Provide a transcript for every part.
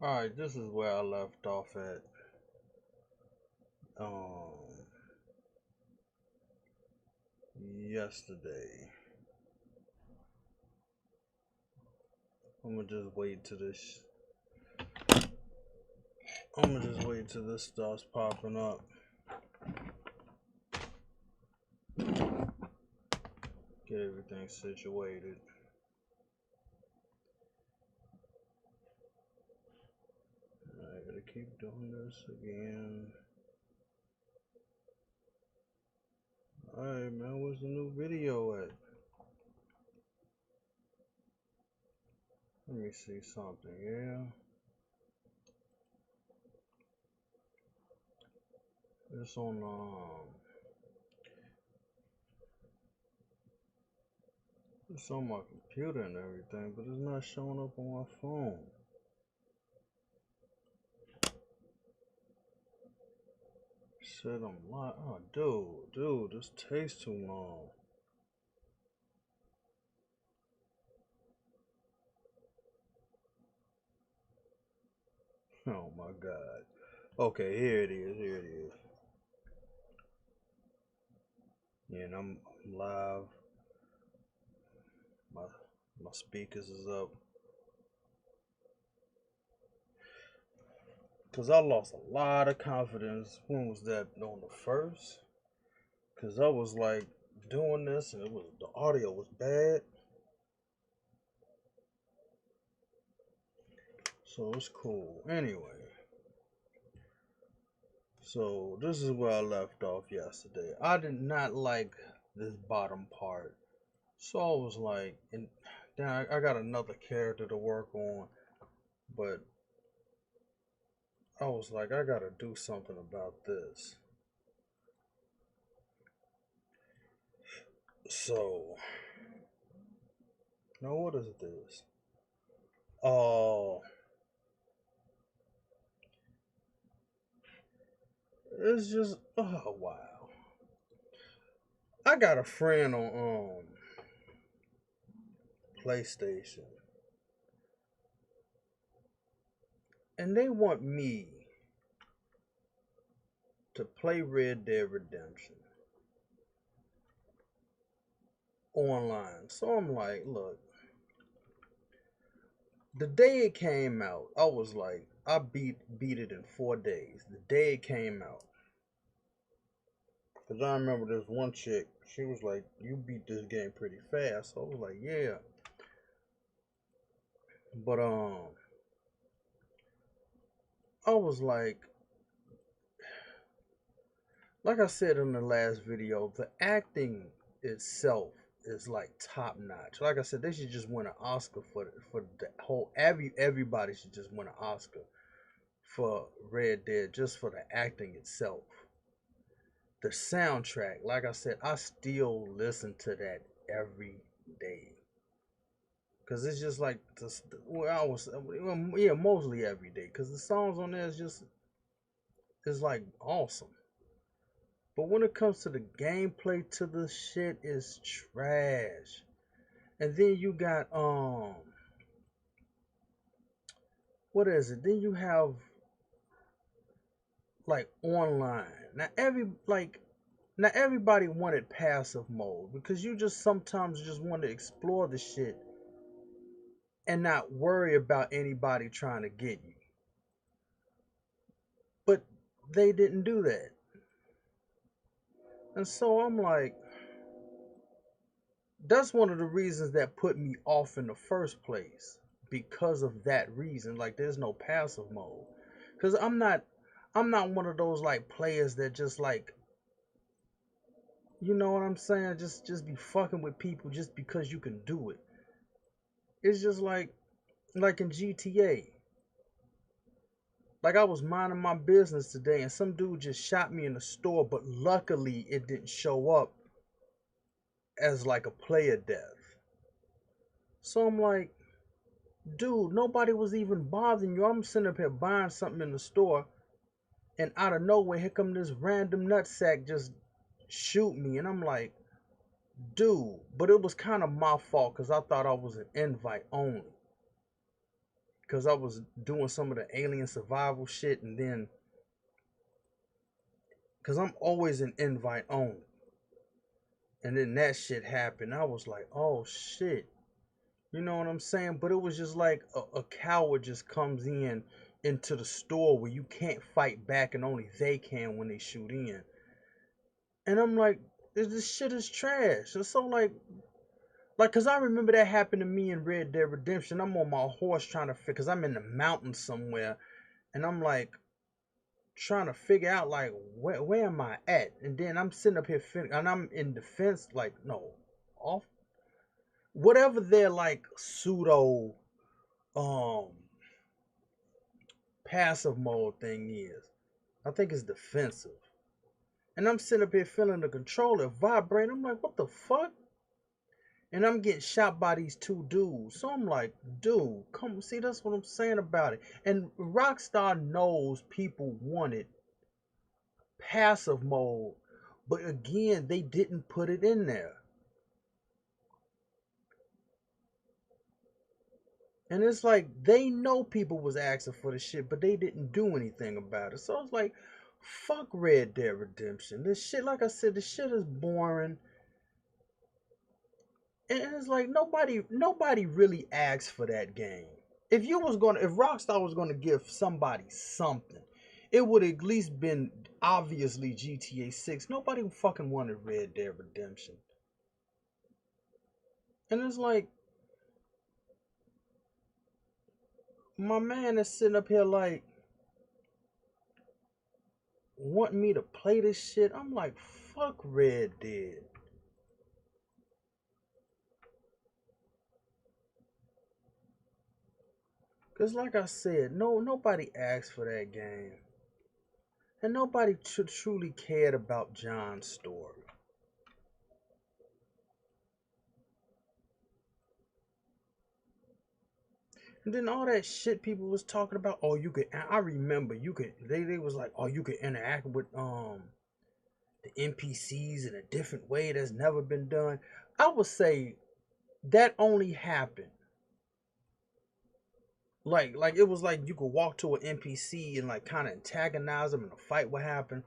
Alright, this is where I left off at. Um, Yesterday. I'm gonna just wait till this. I'm gonna just wait till this starts popping up. Get everything situated. I gotta keep doing this again. Alright, man, where's the new video at? Let me see something, yeah. It's on it's on my computer and everything, but it's not showing up on my phone. Said I'm lying. Oh, dude, this takes too long. Oh my god. Okay, here it is. Here it is. Yeah, and I'm live. My my speakers is up. Cause I lost a lot of confidence. When was that? On the first? Cause I was like doing this and the audio was bad. So it's cool. Anyway, so this is where I left off yesterday. I did not like this bottom part. So I was like, and then I got another character to work on, but I was like, I gotta do something about this. So, now what is this? Oh, it's just, oh wow. I got a friend on PlayStation, and they want me to play Red Dead Redemption online. So I'm like, look, the day it came out, I was like, I beat it in 4 days. The day it came out, cause I remember this one chick. She was like, "You beat this game pretty fast." So I was like, "Yeah," but I was like I said in the last video, the acting itself is like top notch. Like I said, they should just win an Oscar for the whole. Everybody should just win an Oscar for Red Dead just for the acting itself. The soundtrack, like I said, I still listen to that every day. Cause it's just like this. Well, yeah, mostly every day. Cause the songs on there is like awesome. But when it comes to the gameplay to the shit is trash. And then you got what is it? Then you have like online. Now everybody wanted passive mode because you just sometimes just want to explore the shit and not worry about anybody trying to get you. But they didn't do that. And so I'm like, that's one of the reasons that put me off in the first place. Because of that reason. Like there's no passive mode. Cause I'm not one of those like players that just like, you know what I'm saying? Just be fucking with people just because you can do it. It's just like in GTA. Like I was minding my business today and some dude just shot me in the store, but luckily it didn't show up as like a player death. So I'm like, dude, nobody was even bothering you. I'm sitting up here buying something in the store, and out of nowhere, here come this random nutsack just shoot me, and I'm like, dude. But it was kind of my fault because I thought I was an invite only. because I was doing some of the alien survival shit, and then because I'm always an invite only, and then that shit happened. I was like, oh shit, you know what I'm saying? But it was just like a coward just comes in into the store where you can't fight back, and only they can when they shoot in. And I'm like, this shit is trash. And so like, cause I remember that happened to me in Red Dead Redemption. I'm on my horse trying to figure, cause I'm in the mountains somewhere, and I'm like trying to figure out like where am I at? And then I'm sitting up here and I'm in defense, like no, off whatever their like pseudo um passive mode thing is. I think it's defensive. And I'm sitting up here feeling the controller vibrate. I'm like, what the fuck? And I'm getting shot by these two dudes. So I'm like, dude, come see, that's what I'm saying about it. And Rockstar knows people wanted passive mode, but again, they didn't put it in there. And it's like they know people was asking for the shit, but they didn't do anything about it. So it's like, fuck Red Dead Redemption. This shit, like I said, this shit is boring. And it's like nobody really asked for that game. If Rockstar was gonna give somebody something, it would at least been obviously GTA 6. Nobody fucking wanted Red Dead Redemption. And it's like my man is sitting up here like wanting me to play this shit. I'm like, fuck Red Dead. Cause like I said, nobody asked for that game. And nobody truly cared about John's story. And then all that shit people was talking about, oh, you could, I remember you could, they was like, oh, you could interact with the NPCs in a different way that's never been done. I would say that only happened. Like it was like you could walk to an NPC and like kind of antagonize them and a fight would happen.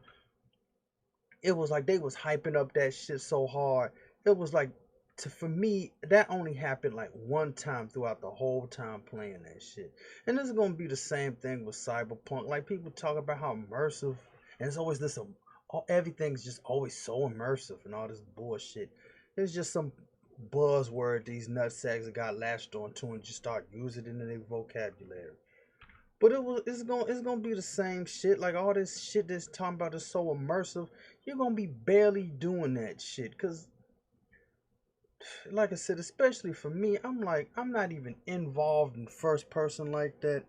It was like they was hyping up that shit so hard. It was like for me that only happened like one time throughout the whole time playing that shit. And this is gonna be the same thing with Cyberpunk. Like people talk about how immersive, and it's always this. Everything's just always so immersive and all this bullshit. It's just some buzzword these nutsacks got latched onto and just start using it in their vocabulary. But it's gonna be the same shit. Like all this shit that's talking about is so immersive. You're gonna be barely doing that shit. Cause like I said, especially for me, I'm not even involved in first person like that.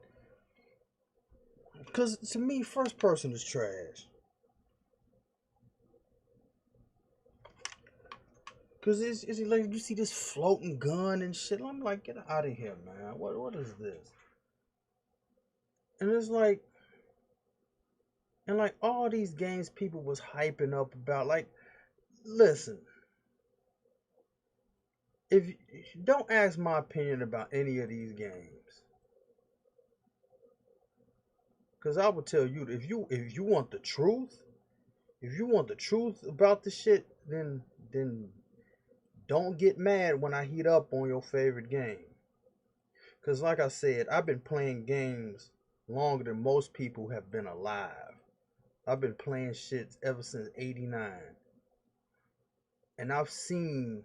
Cause to me, first person is trash. Cause it's like you see this floating gun and shit. I'm like, get out of here, man. What is this? And it's like, and like all these games people was hyping up about. Like, listen, if don't ask my opinion about any of these games, cause I will tell you if you want the truth, if you want the truth about the shit, then don't get mad when I heat up on your favorite game. Cause like I said, I've been playing games longer than most people have been alive. I've been playing shit ever since '89, and I've seen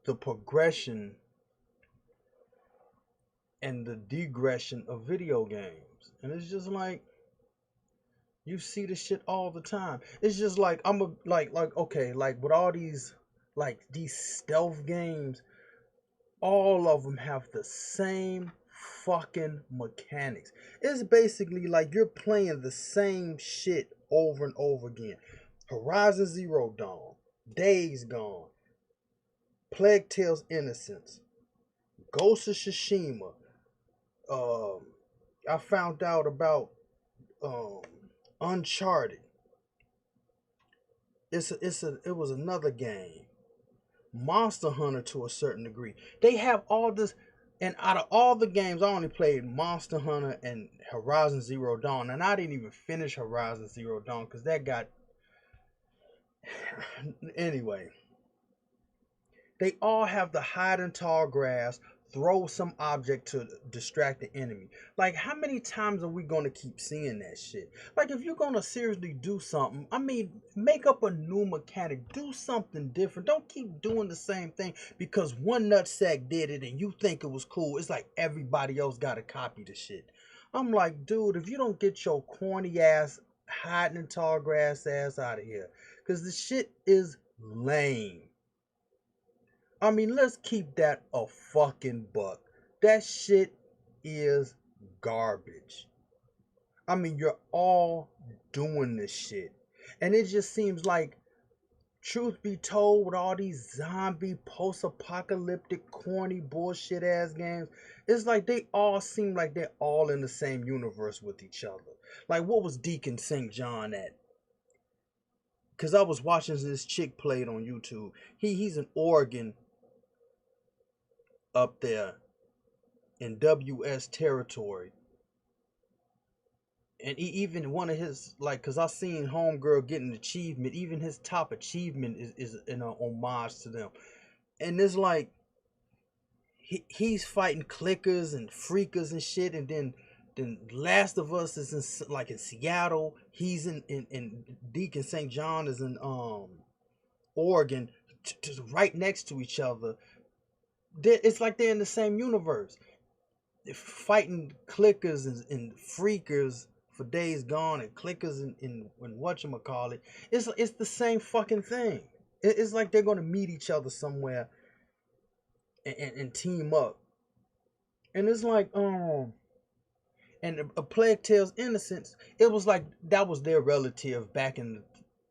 the progression and the degression of video games. And it's just like you see this shit all the time. It's just like I'm a like okay, like with all these stealth games, all of them have the same fucking mechanics. It's basically like you're playing the same shit over and over again. Horizon Zero Dawn, Days Gone, Plague Tale's Innocence, Ghost of Tsushima. Um, I found out about um Uncharted. It was another game. Monster Hunter to a certain degree. They have all this. And out of all the games, I only played Monster Hunter and Horizon Zero Dawn. And I didn't even finish Horizon Zero Dawn because that got. Anyway, they all have the hide in tall grass, throw some object to distract the enemy. Like, how many times are we gonna keep seeing that shit? Like, if you're gonna seriously do something, I mean, make up a new mechanic, do something different. Don't keep doing the same thing because one nutsack did it and you think it was cool. It's like everybody else gotta copy the shit. I'm like, dude, if you don't get your corny ass hiding in tall grass ass out of here, because the shit is lame. I mean, let's keep that a fucking buck. That shit is garbage. I mean, you're all doing this shit. And it just seems like, truth be told, with all these zombie, post apocalyptic, corny, bullshit ass games, it's like they all seem like they're all in the same universe with each other. Like, what was Deacon St. John at? Because I was watching this chick play it on YouTube. He's in Oregon up there in WS territory. And even one of his, like, because I seen Homegirl get an achievement, even his top achievement is an homage to them. And it's like, he's fighting clickers and freakers and shit, and then Last of Us is in, like, in Seattle. He's in Deacon St. John is in Oregon, right next to each other. It's like they're in the same universe. They're fighting clickers and freakers for Days Gone and clickers and whatchamacallit. It's the same fucking thing. It's like they're gonna meet each other somewhere and team up. And it's like, and A Plague Tale's Innocence, it was like that was their relative back in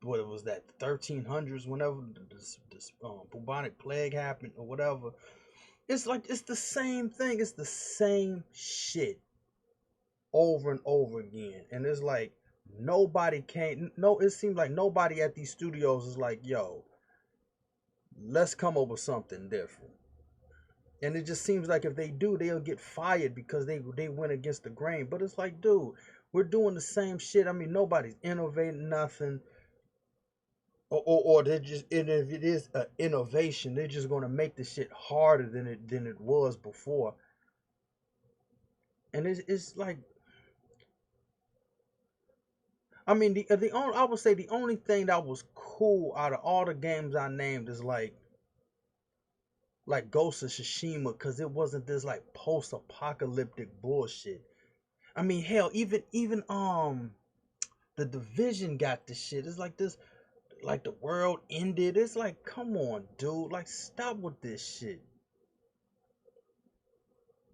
what was that, 1300s, whenever this bubonic plague happened or whatever. It's like it's the same thing. It's the same shit over and over again. And it's like nobody can't no it seems like nobody at these studios is like, yo, let's come up with something different. And it just seems like if they do, they'll get fired because they went against the grain. But it's like, dude, we're doing the same shit. I mean, nobody's innovating nothing. Or they're just, and if it is an innovation, they're just gonna make the shit harder than it was before. And it's like, I mean, the only, I would say the only thing that was cool out of all the games I named is like Ghost of Tsushima, because it wasn't this like post-apocalyptic bullshit. I mean, hell, even the Division got this shit. It's like this, like the world ended. It's like, come on, dude, like stop with this shit.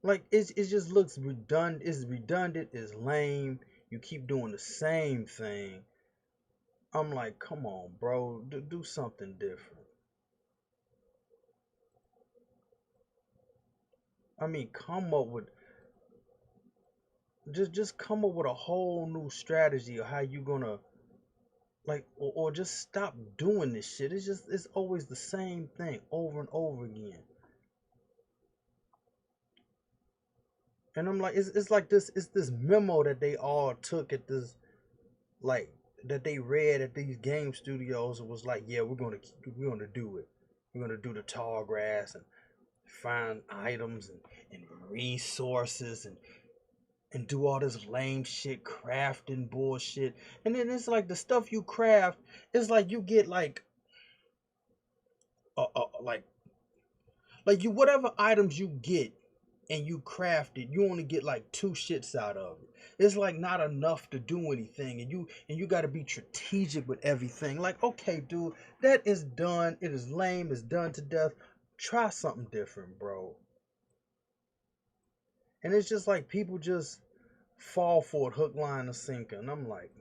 Like it just looks redundant. It's redundant. It's lame. You keep doing the same thing. I'm like, come on, bro, do something different. I mean, come up with just come up with a whole new strategy of how you gonna, like, or just stop doing this shit. It's always the same thing over and over again. And I'm like, it's like this memo that they all took at this, like, that they read at these game studios. It was like, yeah, we're gonna do it. We're gonna do the tall grass and find items and resources and do all this lame shit, crafting bullshit. And then it's like the stuff you craft, it's like you get like you, whatever items you get and you craft it, you only get like two shits out of it. It's like not enough to do anything, and you got to be strategic with everything. Like, okay, dude, that is done. It is lame. It's done to death. Try something different, bro. And it's just like people just fall for it, hook, line, or sinker. And I'm like,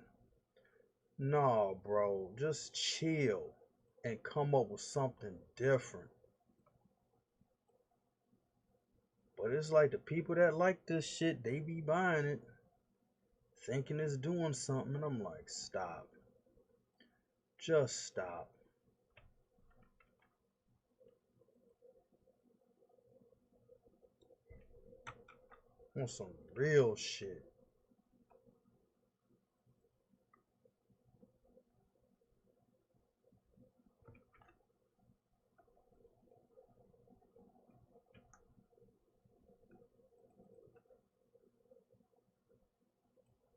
no, bro, just chill and come up with something different. But it's like the people that like this shit, they be buying it, thinking it's doing something, and I'm like, stop. Just stop. On some real shit.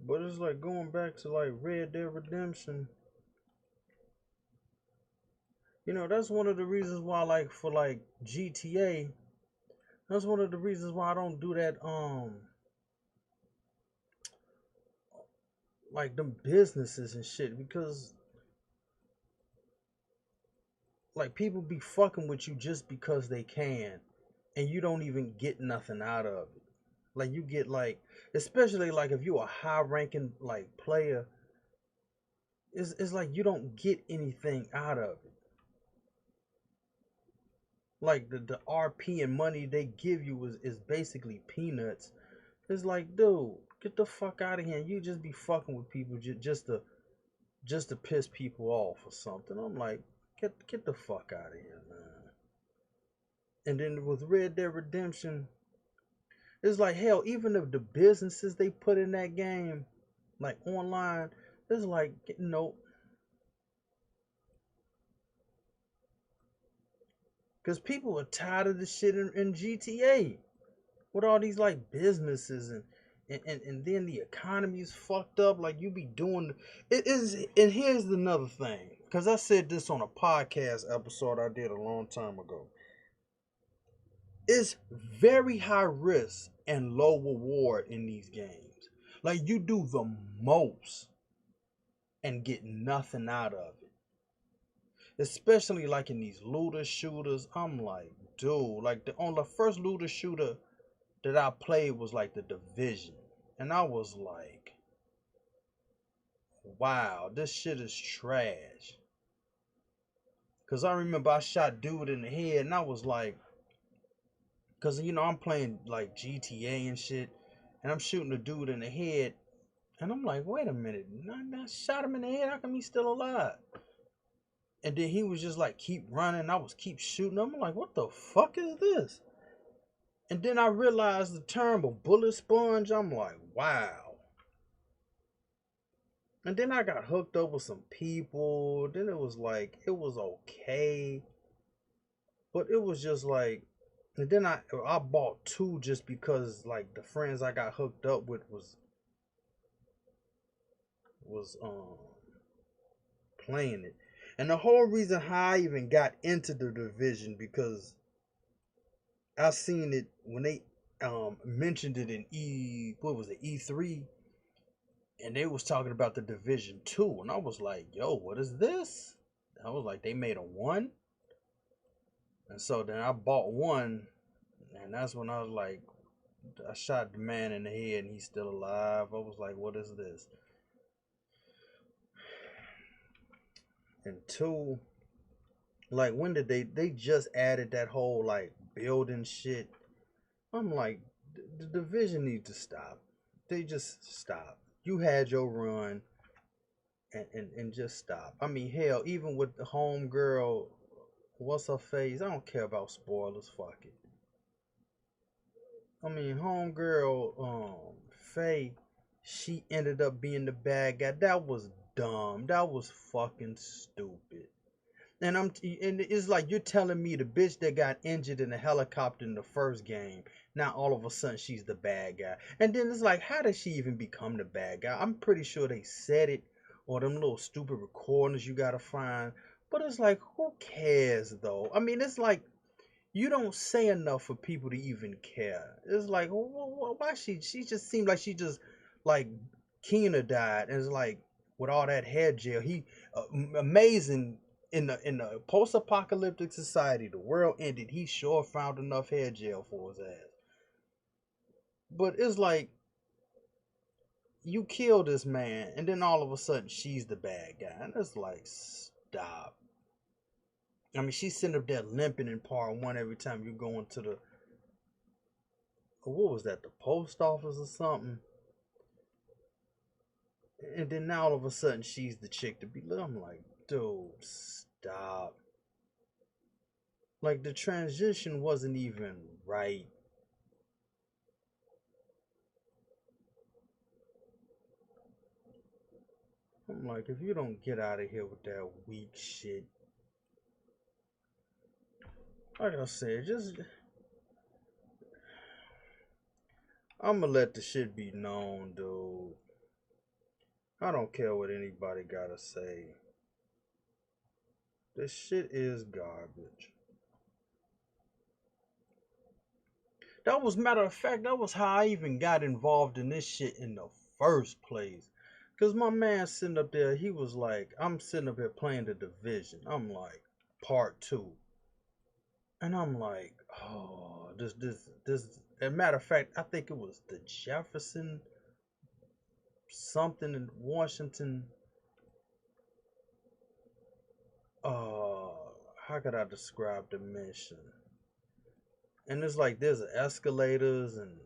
But it's like going back to like Red Dead Redemption. That's one of the reasons why, like for like GTA, that's one of the reasons why I don't do that. Like them businesses and shit, because like people be fucking with you just because they can, and you don't even get nothing out of it. Like you get like, especially like if you're a high ranking like player, it's like you don't get anything out of it. Like the RP and money they give you is basically peanuts. It's like, dude, get the fuck out of here. And you just be fucking with people just to piss people off or something. I'm like, get the fuck out of here, man. And then with Red Dead Redemption, it's like hell. Even if the businesses they put in that game, like online, it's like because people are tired of the shit in GTA with all these like businesses and then the economy is fucked up. Like you be doing it is, and here's another thing. Because I said this on a podcast episode I did a long time ago. It's very high risk and low reward in these games. Like you do the most and get nothing out of it. Especially like in these looter shooters. I'm like, dude, like the first looter shooter that I played was like the Division. And I was like, wow, this shit is trash. Cause I remember I shot dude in the head and I was like, cause I'm playing like GTA and shit, and I'm shooting the dude in the head, and I'm like, wait a minute, I shot him in the head, how come he's still alive? And then he was just like keep running, I was keep shooting. I'm like, what the fuck is this? And then I realized the term of bullet sponge. I'm like, wow. And then I got hooked up with some people. Then it was like it was okay, but it was just like. And then I bought two just because like the friends I got hooked up with was playing it. And the whole reason how I even got into the Division, because I seen it when they mentioned it in what was it, E3, and they was talking about the Division 2, and I was like, yo, what is this? I was like, they made a one. And so then I bought one, and that's when I was like, I shot the man in the head and he's still alive. I was like, what is this? And two, like when did they just added that whole like building shit? I'm like, the Division needs to stop. They just stop. You had your run, and just stop. I mean, hell, even with the home girl, what's her face? I don't care about spoilers. Fuck it. I mean, homegirl, Faye, she ended up being the bad guy. That was dumb. That was fucking stupid. And it's like you're telling me the bitch that got injured in the helicopter in the first game, now all of a sudden she's the bad guy. And then it's like, how did she even become the bad guy? I'm pretty sure they said it, or them little stupid recordings you gotta find. But it's like, who cares though? I mean, it's like you don't say enough for people to even care. It's like, why she just seemed like she just like Keena died, and it's like with all that hair gel, he amazing in the post-apocalyptic society, the world ended. He sure found enough hair gel for his ass, but it's like you kill this man, and then all of a sudden she's the bad guy, and it's like stop. I mean, she's sitting up there limping in part one every time you go into the what was that, the post office or something, and then now all of a sudden she's the chick to be. I'm like, dude, stop. Like the transition wasn't even right. I'm like, if you don't get out of here with that weak shit, like I said, just I'ma let the shit be known, dude. I don't care what anybody gotta say. This shit is garbage. That was, matter of fact, that was how I even got involved in this shit in the first place. Cause my man sitting up there, he was like, I'm sitting up here playing the division. I'm like, part two. And I'm like, oh, this. As a matter of fact, I think it was the Jefferson something in Washington. Uh, how could I describe the mission? And it's like there's escalators and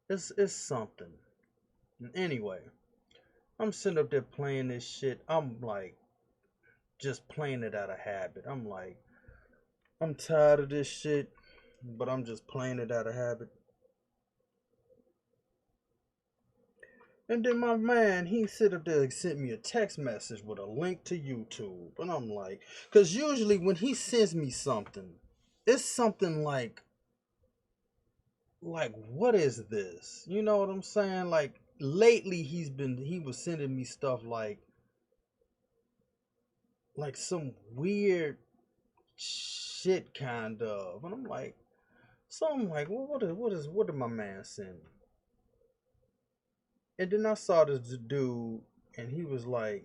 it's something. And anyway, I'm sitting up there playing this shit. I'm like just playing it out of habit. I'm like, I'm tired of this shit, but I'm just playing it out of habit. And then my man, he sit up there and sent me a text message with a link to YouTube. And I'm like, because usually when he sends me something, it's something like, what is this? You know what I'm saying? Like, lately he was sending me stuff like some weird shit kind of. And I'm like, so I'm like, well, what did my man send me? And then I saw this dude, and he was like,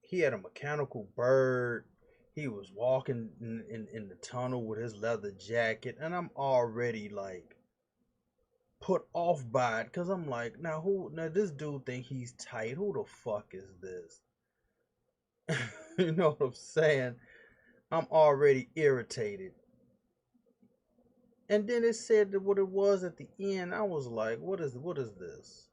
he had a mechanical bird. He was walking in the tunnel with his leather jacket, and I'm already like put off by it because I'm like, now this dude think he's tight. Who the fuck is this? You know what I'm saying? I'm already irritated. And then it said that what it was at the end. I was like, what is this?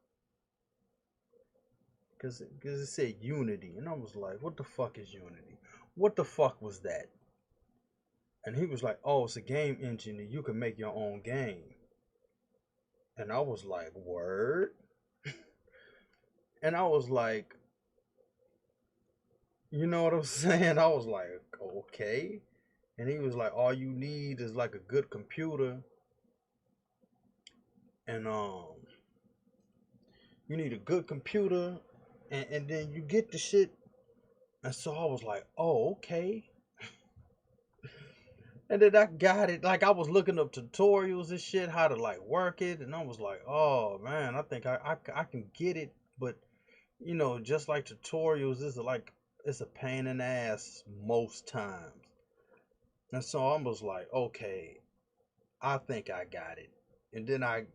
Because it said Unity, and I was like, what the fuck is Unity? What the fuck was that? And he was like, oh, it's a game engine and you can make your own game. And I was like, word? And I was like, you know what I'm saying? I was like, okay. And he was like, all you need is like a good computer. And you need a good computer and then you get the shit. And so I was like, oh, okay. And then I got it. Like I was looking up tutorials and shit, how to like work it. And I was like, oh man, I think I can get it. But you know, just like tutorials, it's a pain in the ass most times. And so I was like, okay, I think I got it. And then I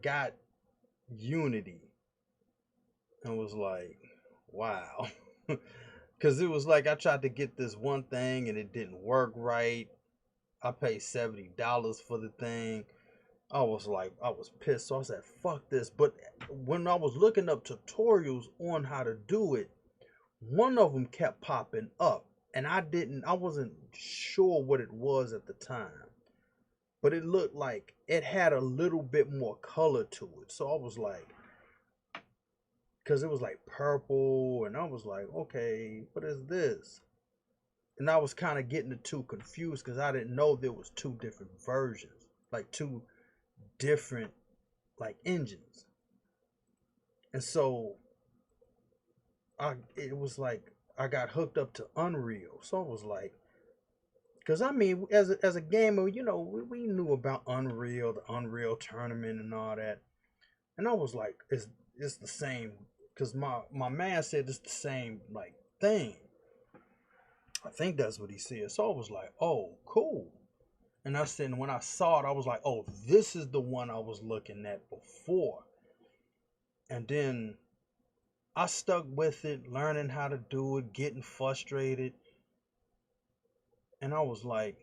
got Unity and was like, wow. Cause it was like I tried to get this one thing and it didn't work right. I paid $70 for the thing. I was pissed. So I said, fuck this. But when I was looking up tutorials on how to do it, one of them kept popping up. And I wasn't sure what it was at the time. But it looked like it had a little bit more color to it. So I was like, because it was like purple. And I was like, okay, what is this? And I was kind of getting the two confused because I didn't know there was two different versions, like two different like engines. And so it was like I got hooked up to Unreal. So I was like, because I mean, as a gamer, you know, we knew about Unreal, the Unreal Tournament, and all that. And I was like, it's the same. Because my man said it's the same like thing. I think that's what he said. So I was like, oh, cool. And I said, when I saw it, I was like, oh, this is the one I was looking at before. And then I stuck with it, learning how to do it, getting frustrated. And I was like,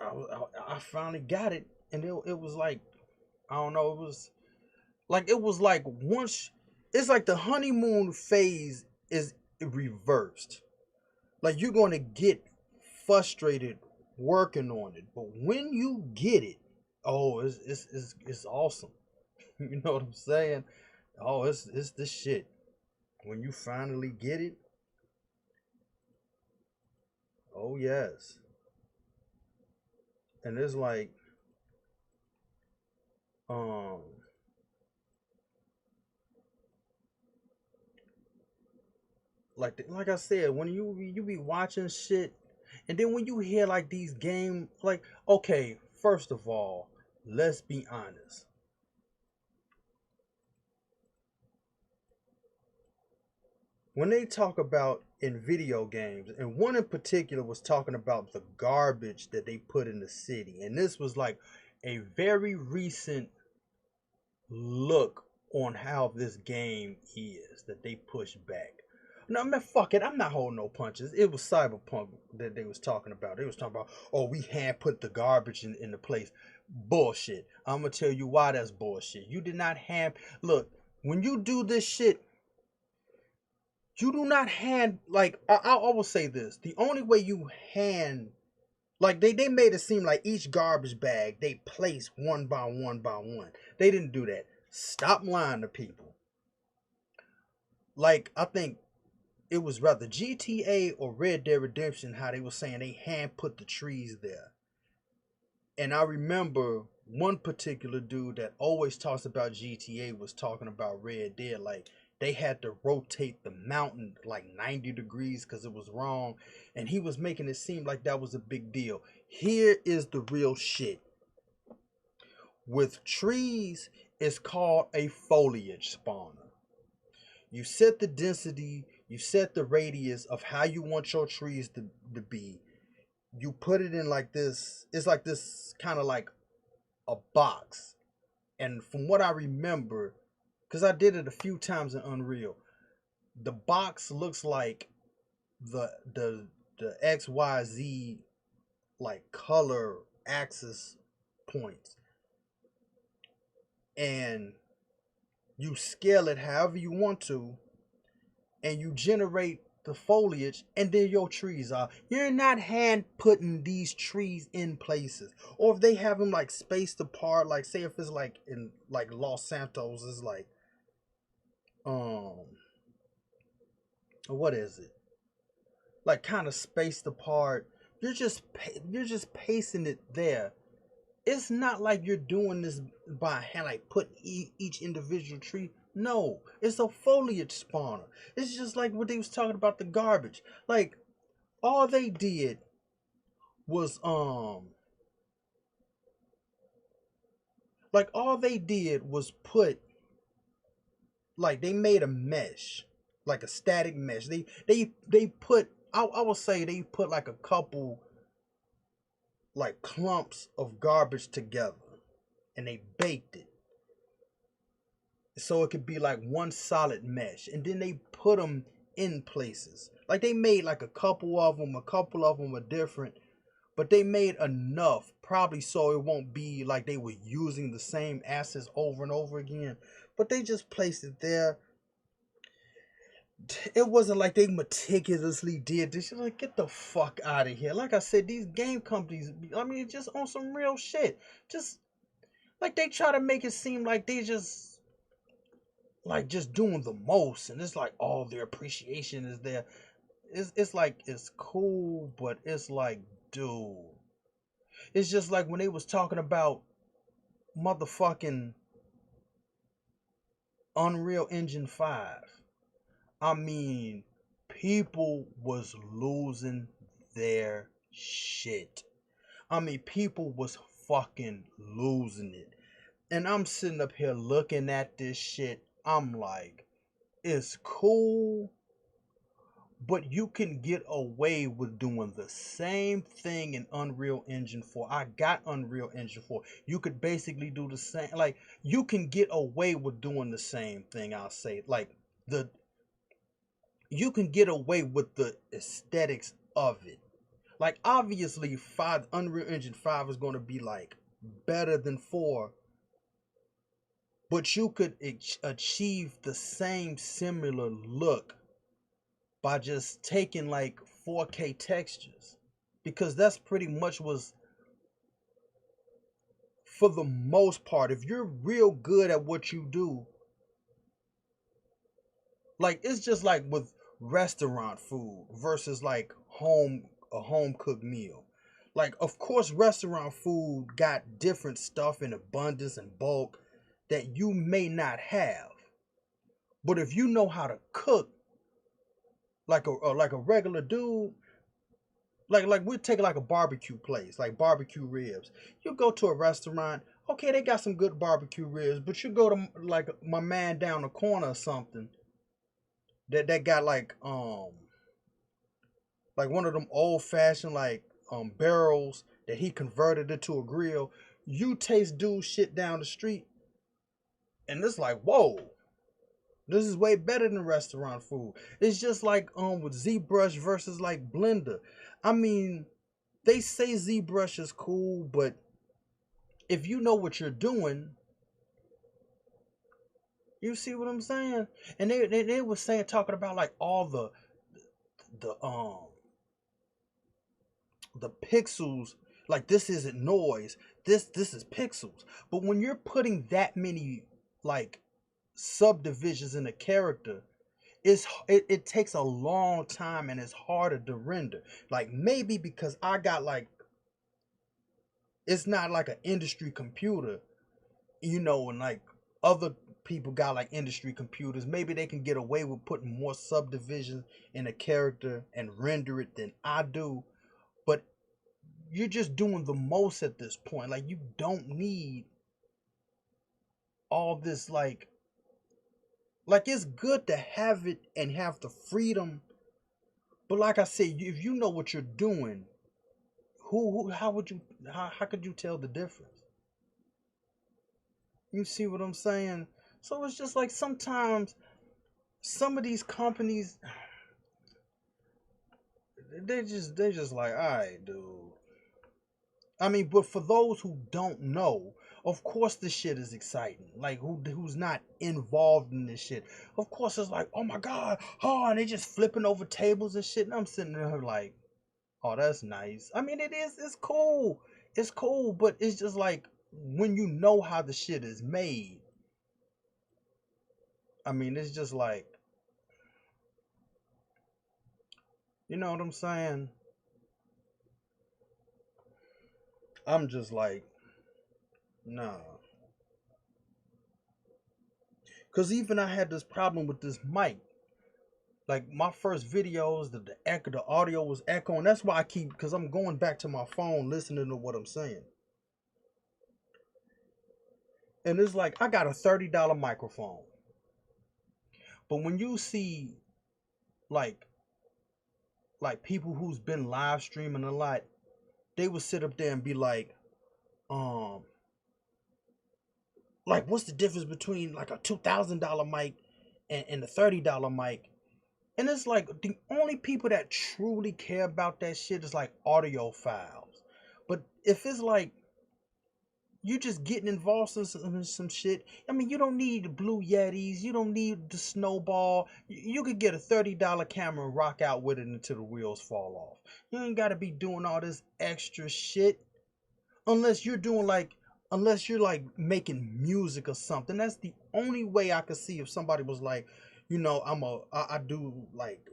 I finally got it. And it was like, I don't know, it was like once, it's like the honeymoon phase is reversed. Like you're going to get frustrated working on it. But when you get it, oh, it's awesome. You know what I'm saying? Oh, it's this shit. When you finally get it, oh yes. And it's um like I said, when you be watching shit, and then when you hear like these game, like, okay, first of all, let's be honest. When they talk about in video games, and one in particular was talking about the garbage that they put in the city, and this was like a very recent look on how this game is that they push back. No, man, fuck it. I'm not holding no punches. It was Cyberpunk that they was talking about. They was talking about, oh, we hand put the garbage in the place. Bullshit. I'm gonna tell you why that's bullshit. You did not hand. Look, when you do this shit, you do not hand. Like I will say this: the only way you hand, like they made it seem like each garbage bag they place one by one by one. They didn't do that. Stop lying to people. Like I think it was rather GTA or Red Dead Redemption how they were saying they hand put the trees there. And I remember one particular dude that always talks about GTA was talking about Red Dead. Like they had to rotate the mountain like 90 degrees because it was wrong. And he was making it seem like that was a big deal. Here is the real shit. With trees, it's called a foliage spawner. You set the density, you set the radius of how you want your trees to be. You put it in like this, it's like this kind of like a box. And from what I remember, because I did it a few times in Unreal, the box looks like the XYZ like color axis points. And you scale it however you want to, and you generate the foliage, and then your trees are. You're not hand putting these trees in places. Or if they have them like spaced apart, like say if it's like in like Los Santos, is like um what is it? Like kind of spaced apart. You're just pacing it there. It's not like you're doing this by hand, like put each individual tree. No, it's a foliage spawner. It's just like what they was talking about the garbage. Like all they did was put, like they made a mesh, like a static mesh. They put, I would say they put like a couple like clumps of garbage together, and they baked it so it could be like one solid mesh, and then they put them in places. Like they made like a couple of them are different, but they made enough probably so it won't be like they were using the same assets over and over again, but they just placed it there. It wasn't like they meticulously did this. Like, get the fuck out of here. Like I said, these game companies, I mean, just on some real shit. Just like they try to make it seem like they just like just doing the most, and it's like all their appreciation is there. It's like it's cool, but it's like, dude, it's just like when they was talking about motherfucking Unreal Engine 5. I mean, people was losing their shit. I mean, people was fucking losing it. And I'm sitting up here looking at this shit. I'm like, it's cool, but you can get away with doing the same thing in Unreal Engine 4. I got Unreal Engine 4. You could basically do the same. Like, you can get away with doing the same thing, I'll say. Like, the you can get away with the aesthetics of it. Like, obviously, Unreal Engine 5 is going to be like better than 4, but you could achieve the same similar look by just taking like 4K textures, because that's pretty much was, for the most part, if you're real good at what you do, Like it's just like with restaurant food versus like a home cooked meal. Like of course restaurant food got different stuff in abundance and bulk that you may not have. But if you know how to cook like a regular dude, like we take like a barbecue place, like barbecue ribs. You go to a restaurant, okay, they got some good barbecue ribs, but you go to like my man down the corner or something that got like one of them old fashioned like barrels that he converted into a grill. You taste dude shit down the street, and it's like whoa, this is way better than restaurant food. It's just like with ZBrush versus like Blender. I mean, they say ZBrush is cool, but if you know what you're doing, you see what I'm saying. And they were saying talking about like all the the pixels, like this isn't noise, this is pixels. But when you're putting that many like subdivisions in a character, it takes a long time and it's harder to render. Like maybe because I got like, it's not like an industry computer, and like other people got like industry computers, maybe they can get away with putting more subdivisions in a character and render it than I do. But you're just doing the most at this point. Like you don't need all this like it's good to have it and have the freedom, but like I said, if you know what you're doing, who how would you how could you tell the difference? You see what I'm saying? So it's just like sometimes some of these companies, they just like, all right, dude. I mean, but for those who don't know, of course this shit is exciting. Like who's not involved in this shit? Of course it's like, oh my god, oh, and they just flipping over tables and shit. And I'm sitting there like, oh, that's nice. I mean, it is. It's cool. It's cool, but it's just like when you know how the shit is made. I mean, it's just like, you know what I'm saying? I'm just like, nah. Cause even I had this problem with this mic. Like my first videos, the echo, the audio was echoing. That's why I keep, cause I'm going back to my phone listening to what I'm saying. And it's like I got a $30 microphone, but when you see like people who's been live streaming a lot, they would sit up there and be um, like what's the difference between like a $2,000 mic and a $30 mic? And it's like the only people that truly care about that shit is like audiophiles. But if it's like you just getting involved in some shit, I mean, you don't need the Blue Yetis, you don't need the Snowball. You could get a $30 camera and rock out with it until the wheels fall off. You ain't got to be doing all this extra shit unless you're doing like, unless you're like making music or something. That's the only way I could see if somebody was like, I do like,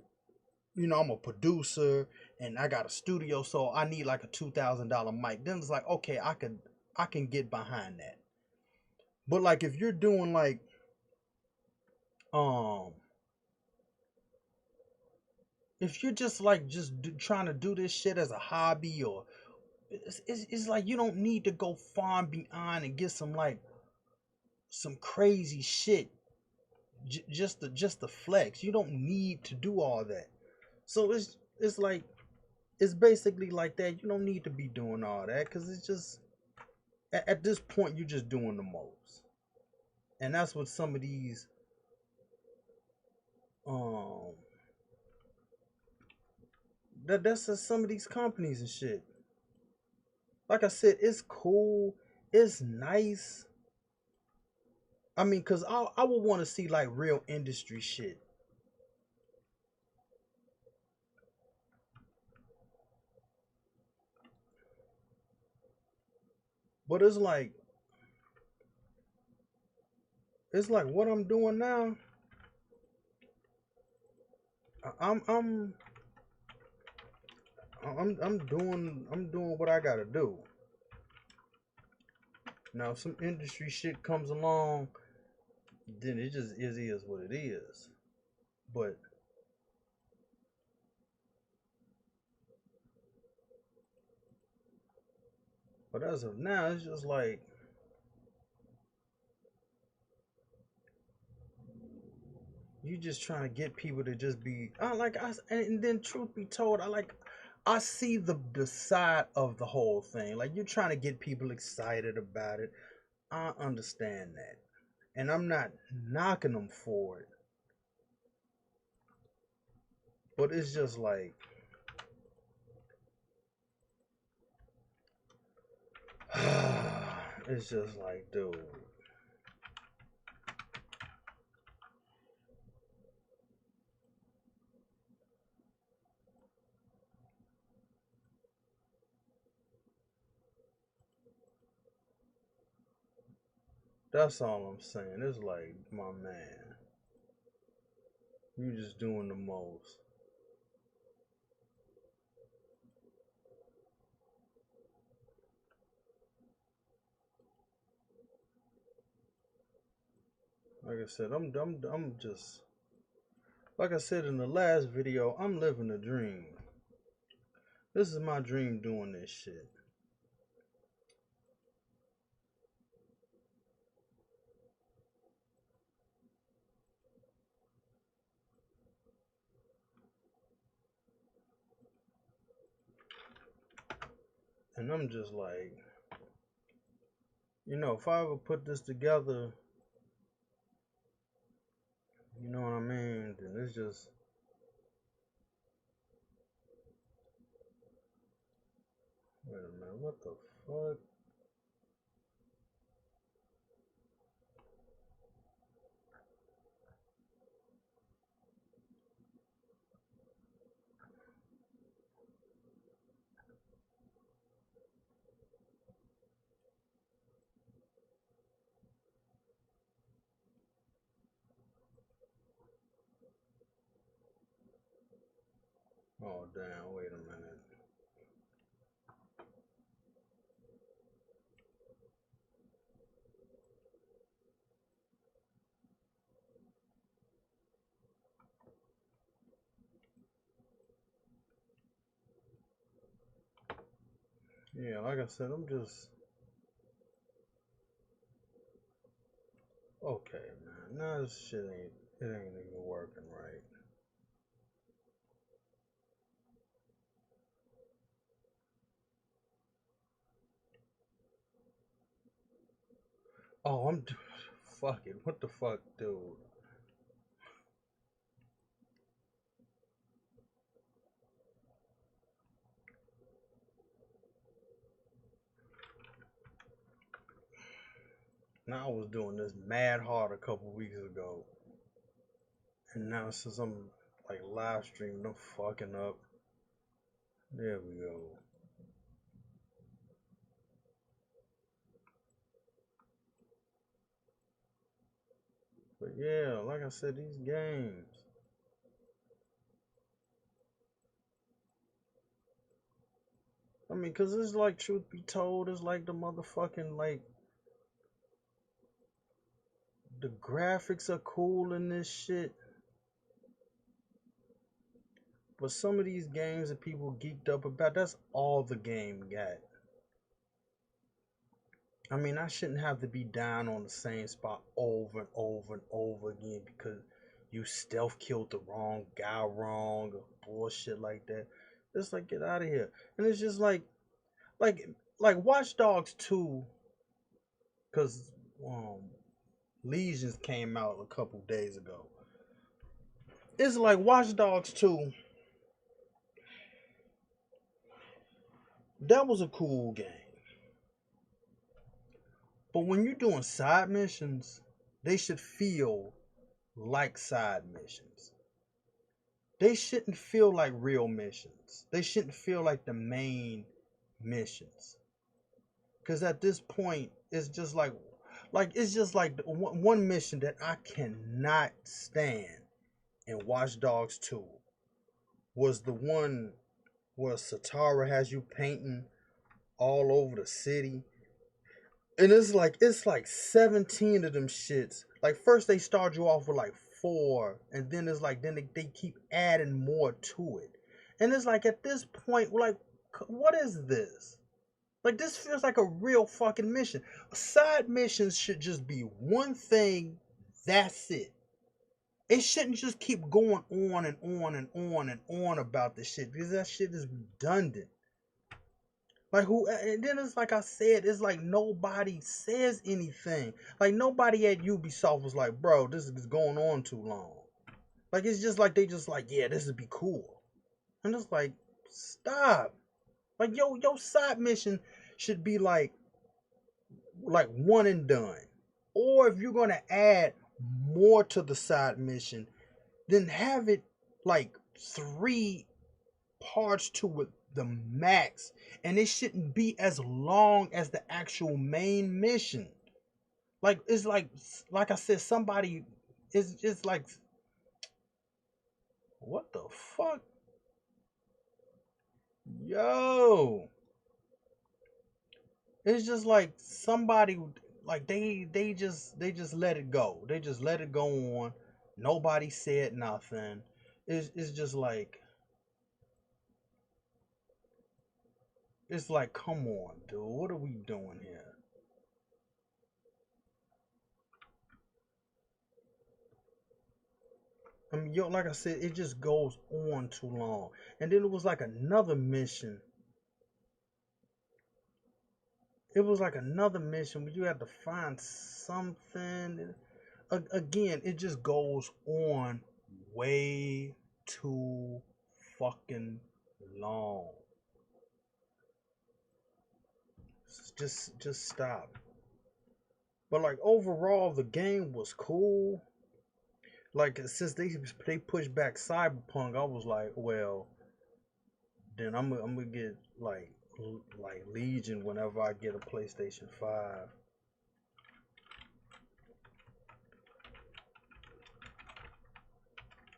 I'm a producer and I got a studio, so I need like a $2,000 mic. Then it's like, okay, I can get behind that. But like if you're doing like um if you're just like trying to do this shit as a hobby, or it's like you don't need to go far and beyond and get some crazy shit just to flex. You don't need to do all that. So it's like it's basically like that. You don't need to be doing all that because it's just at this point you're just doing the most. And that's what some of these um that's just some of these companies and shit. Like I said, it's cool, it's nice. I mean, cause I would want to see like real industry shit. But it's like what I'm doing now. I'm doing what I gotta do. Now, if some industry shit comes along, then it just is what it is. But as of now, it's just like you just trying to get people to just be and then truth be told, I see the side of the whole thing. Like, you're trying to get people excited about it. I understand that. And I'm not knocking them for it. But it's just like it's just like, dude. That's all I'm saying. It's like, my man, you just doing the most. Like I said, I'm just like I said in the last video, I'm living a dream. This is my dream doing this shit. And I'm just like, if I ever put this together, you know what I mean, then it's just, wait a minute, what the fuck? Oh, damn, wait a minute. Yeah, like I said, I'm just, okay, man. Now this shit it ain't even working right. Oh, fuck it. What the fuck, dude? Now, I was doing this mad hard a couple weeks ago, and now since I'm like live streaming, I'm fucking up. There we go. But yeah, like I said, these games. I mean, cause it's like, truth be told, it's like the motherfucking, like, the graphics are cool in this shit. But some of these games that people geeked up about, that's all the game got. I mean, I shouldn't have to be down on the same spot over and over and over again because you stealth killed the wrong guy wrong or bullshit like that. It's like, get out of here. And it's just like like Watch Dogs 2, because Legions came out a couple days ago. It's like Watch Dogs 2, that was a cool game. But when you're doing side missions, they should feel like side missions. They shouldn't feel like real missions. They shouldn't feel like the main missions. Because at this point, it's just it's just like one mission that I cannot stand in Watch Dogs 2. was the one where Satara has you painting all over the city. And it's like 17 of them shits. Like first they start you off with like 4, and then it's like then they keep adding more to it. And it's like at this point, like, what is this? Like this feels like a real fucking mission. Side missions should just be one thing, that's it. It shouldn't just keep going on and on and on and on about this shit, because that shit is redundant. Like who? And then it's like I said, it's like nobody says anything. Like nobody at Ubisoft was like, bro, this is going on too long. Like it's just like they just like, yeah, this would be cool. And it's like, stop. Like your side mission should be like one and done. Or if you're gonna add more to the side mission, then have it like 3 parts to it, the max, and it shouldn't be as long as the actual main mission. Like it's like I said, somebody is just like, what the fuck, yo. It's just like somebody, like they just let it go. They just let it go on. Nobody said nothing. It's just like, it's like, come on, dude, what are we doing here? I mean, yo, like I said, it just goes on too long. And then it was like another mission. It was like another mission where you had to find something. Again, it just goes on way too fucking long. Just stop. But like overall, the game was cool. Like since they pushed back Cyberpunk, I was like, well, then I'm gonna get like Legion whenever I get a PlayStation 5.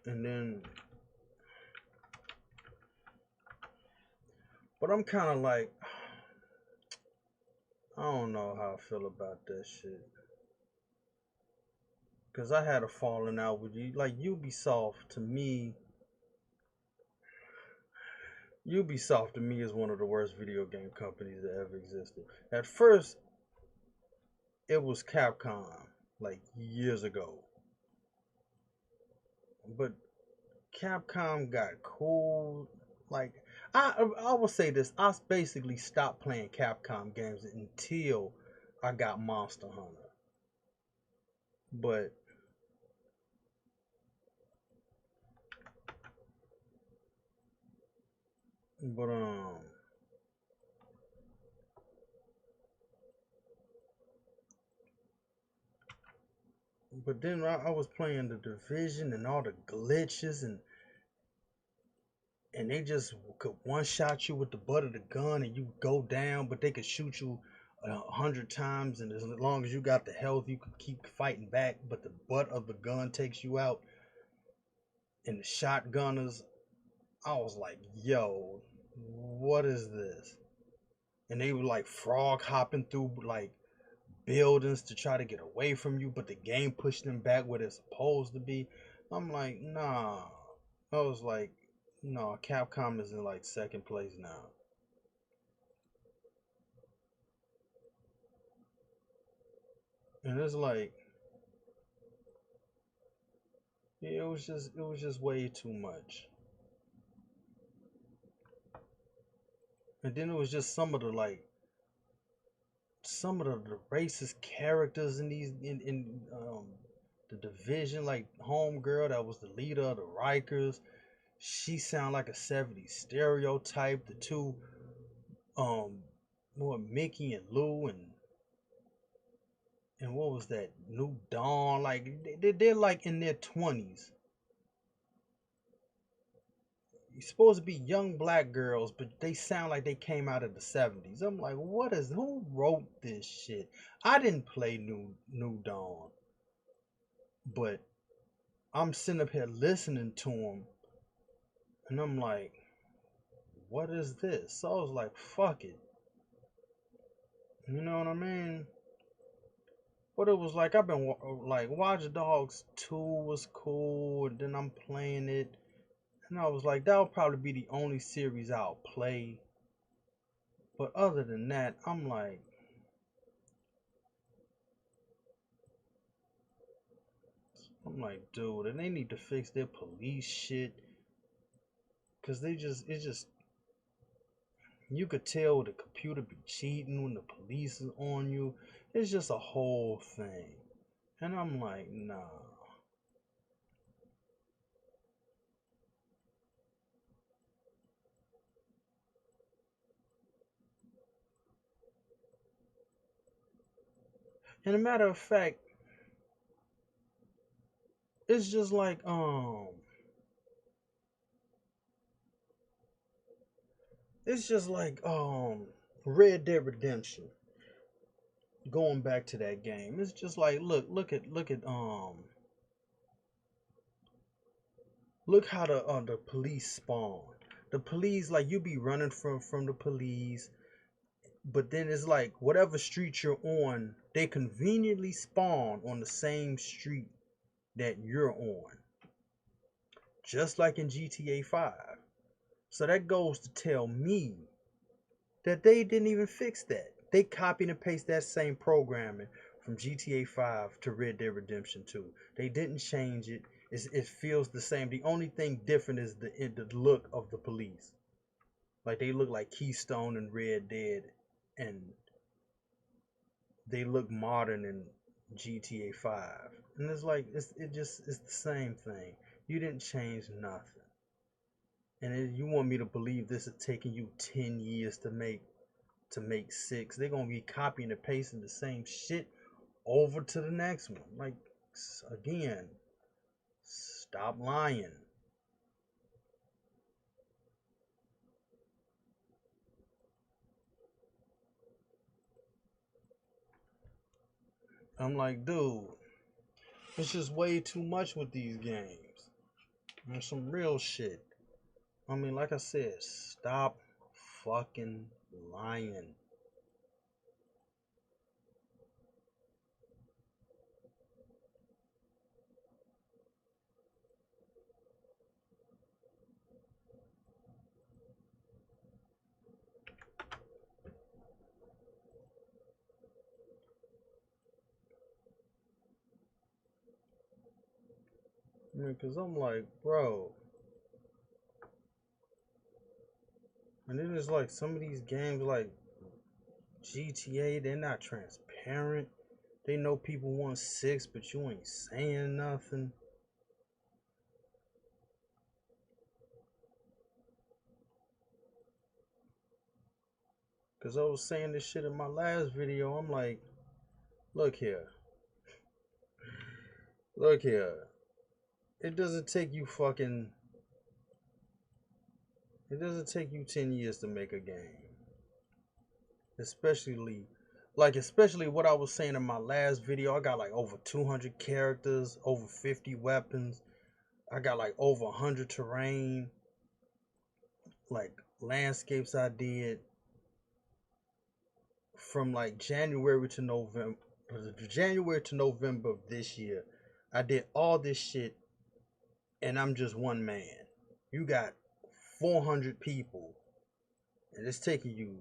And then, but I'm kind of like, I don't know how I feel about that shit. Cause I had a falling out with you. Like Ubisoft to me, Ubisoft to me is one of the worst video game companies that ever existed. At first, it was Capcom, like years ago. But Capcom got cool. Like I will say this, I basically stopped playing Capcom games until I got Monster Hunter. But but but then I was playing the Division and all the glitches, and they just could one shot you with the butt of the gun and you go down, but they could shoot you 100 times, and as long as you got the health, you could keep fighting back. But the butt of the gun takes you out, and the shotgunners. I was like, yo, what is this? And they were like frog hopping through like buildings to try to get away from you, but the game pushed them back where they're supposed to be. I'm like, nah. I was like, no, Capcom is in like second place now. And it's like, yeah, it was just way too much. And then it was just some of the racist characters in these in the Division, like Homegirl that was the leader of the Rikers. She sound like a 70s stereotype. The two um more Mickey and Lou, and what was that, New Dawn, like they're like in their 20s. You're supposed to be young black girls, but they sound like they came out of the 70s. I'm like, who wrote this shit? I didn't play New Dawn, but I'm sitting up here listening to them, And I'm like, what is this? So I was like, fuck it. You know what I mean? But it was like I've been like Watch Dogs 2 was cool, and then I'm playing it, and I was like, that'll probably be the only series I'll play. But other than that, I'm like, dude, and they need to fix their police shit, cause it's just you could tell the computer be cheating when the police is on you. It's just a whole thing, and I'm like, nah. And a matter of fact, it's just like Red Dead Redemption. Going back to that game, it's just like look how the police spawn. The police, like, you be running from the police, but then it's like whatever street you're on, they conveniently spawn on the same street that you're on, just like in GTA 5. So that goes to tell me that they didn't even fix that. They copied and pasted that same programming from GTA 5 to Red Dead Redemption 2. They didn't change it. It feels the same. The only thing different is the look of the police. Like, they look like Keystone and Red Dead, and they look modern in GTA 5. And it's like it's the same thing. You didn't change nothing. And you want me to believe this is taking you 10 years to make six. They're gonna be copying and pasting the same shit over to the next one. Like, again, stop lying. I'm like, dude, it's just way too much with these games. And some real shit. I mean, like I said, stop fucking lying. I mean, cause I'm like, bro. And then it's like some of these games, like GTA, they're not transparent. They know people want six, but you ain't saying nothing. Cause I was saying this shit in my last video. I'm like, look here, look here. It doesn't take you fucking. It doesn't take you 10 years to make a game. Especially what I was saying in my last video. I got like over 200 characters, over 50 weapons. I got like over 100 terrain, like landscapes I did from like January to November of this year. I did all this shit, and I'm just one man. You got 400 people, and it's taking you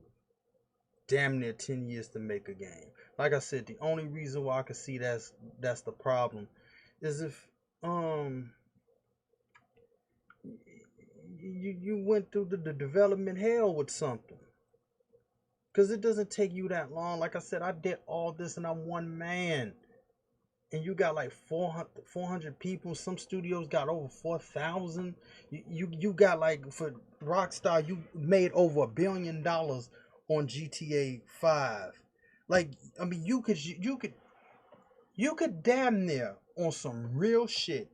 damn near 10 years to make a game. Like I said, the only reason why I can see that's the problem is if you went through the development hell with something. Cause it doesn't take you that long. Like I said, I did all this and I'm one man. And you got like 400 people. Some studios got over 4,000. You got, like, for Rockstar, you made over $1 billion on GTA 5. Like, I mean, you could damn near on some real shit.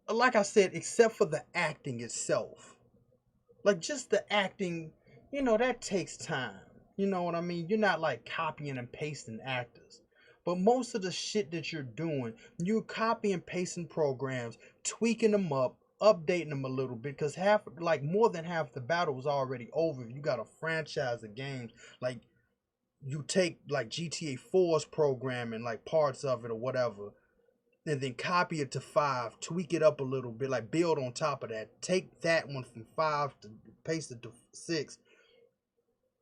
Like I said, except for the acting itself. Like, just the acting, that takes time. You know what I mean? You're not like copying and pasting actors. But most of the shit that you're doing, you copy and pasting programs, tweaking them up, updating them a little bit because half, like more than half the battle was already over. You got a franchise of games, like you take like GTA 4's programming, like parts of it or whatever, and then copy it to 5, tweak it up a little bit, like build on top of that. Take that one from 5 to paste it to 6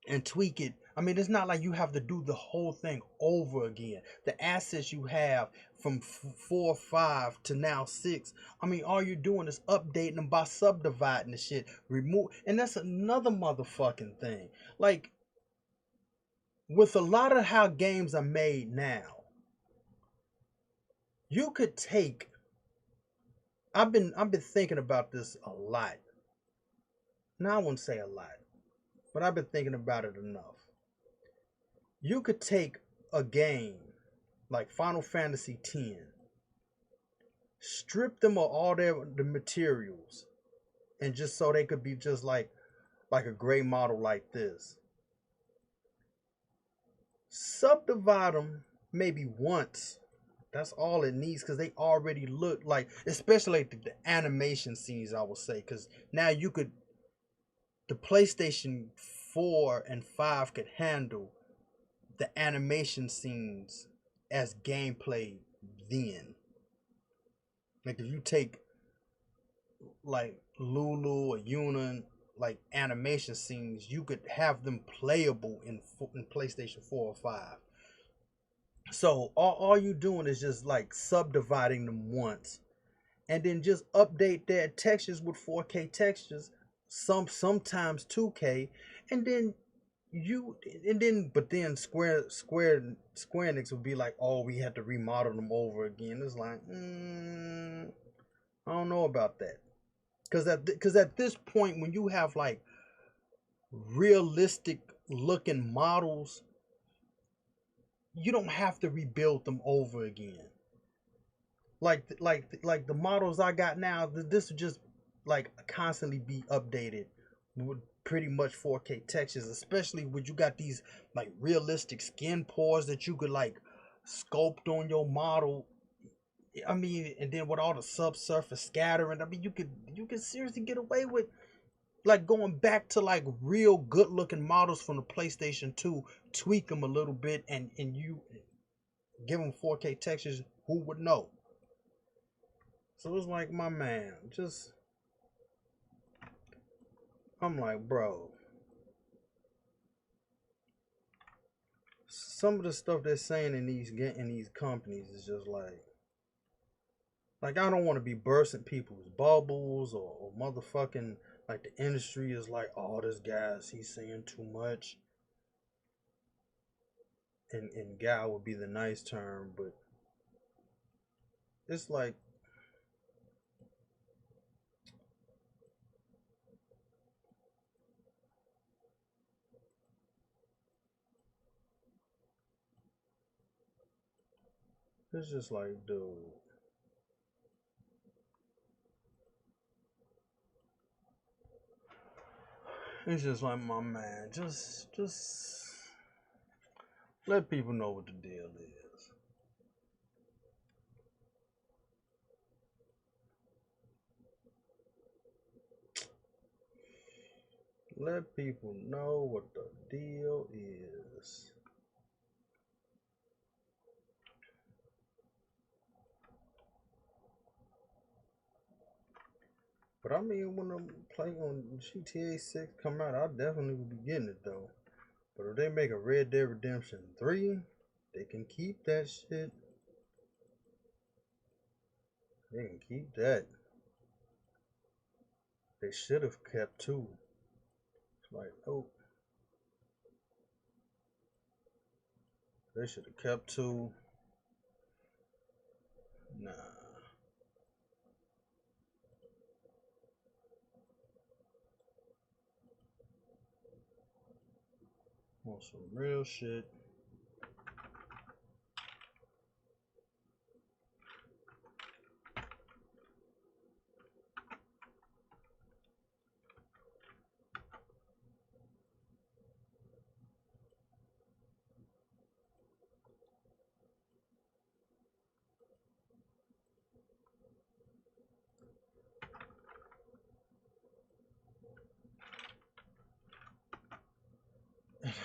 and tweak it. I mean, it's not like you have to do the whole thing over again. The assets you have from 4 or 5 to now 6, I mean, all you're doing is updating them by subdividing the shit. Remove, and that's another motherfucking thing. Like, with a lot of how games are made now, you could take, I've been thinking about this a lot. Now I wouldn't say a lot, but I've been thinking about it enough. You could take a game like Final Fantasy X, strip them of all the materials, and just so they could be just like a gray model like this. Subdivide them maybe once. That's all it needs, because they already look like, especially like the animation scenes, I would say, because now you could, the PlayStation 4 and 5 could handle the animation scenes as gameplay then. Like if you take like Lulu or Yuna, like animation scenes, you could have them playable in PlayStation 4 or 5. So all you doing is just like subdividing them once, and then just update their textures with 4K textures, sometimes 2K, and then but then Square Enix would be like, oh, we had to remodel them over again. It's like, I don't know about that, because at this point, when you have like realistic looking models, you don't have to rebuild them over again. Like the models I got now, this would just like constantly be updated with pretty much 4K textures, especially when you got these like realistic skin pores that you could like sculpt on your model. I mean, and then with all the subsurface scattering, I mean, you could seriously get away with like going back to like real good looking models from the PlayStation 2, tweak them a little bit, and you give them 4K textures. Who would know? So it's like, my man, just, I'm like, bro, some of the stuff they're saying in these companies is just like I don't want to be bursting people's bubbles, or motherfucking like the industry is like, oh, this guy's, he's saying too much, and guy would be the nice term, but it's like, it's just like, dude. It's just like, my man, just let people know what the deal is. Let people know what the deal is. But I mean, when I'm playing on GTA 6 come out, I definitely will be getting it though. But if they make a Red Dead Redemption 3, they can keep that shit. They can keep that. They should have kept 2. It's like, oh, they should have kept 2. Nah. Want some real shit.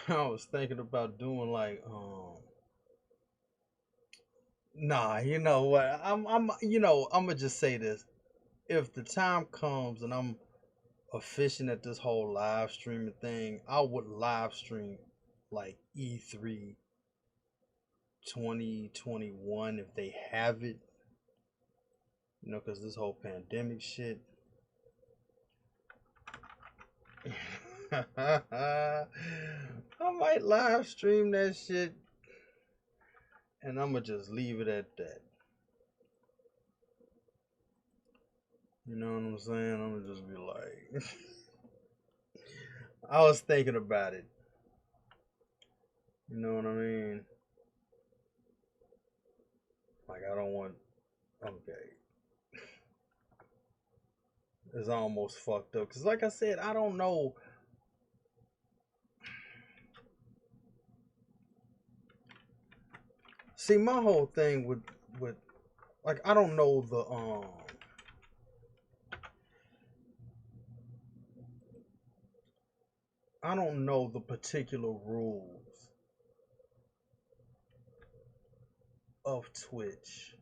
I was thinking about doing like nah, you know what? I'm gonna just say this. If the time comes and I'm efficient at this whole live streaming thing, I would live stream like E3 2021 if they have it, because this whole pandemic shit. I might live stream that shit and I'm gonna just leave it at that. You know what I'm saying? I'm gonna just be like, I was thinking about it. You know what I mean? Like, I don't want. Okay. It's almost fucked up. Because, like I said, I don't know. See, my whole thing with like, I don't know I don't know the particular rules of Twitch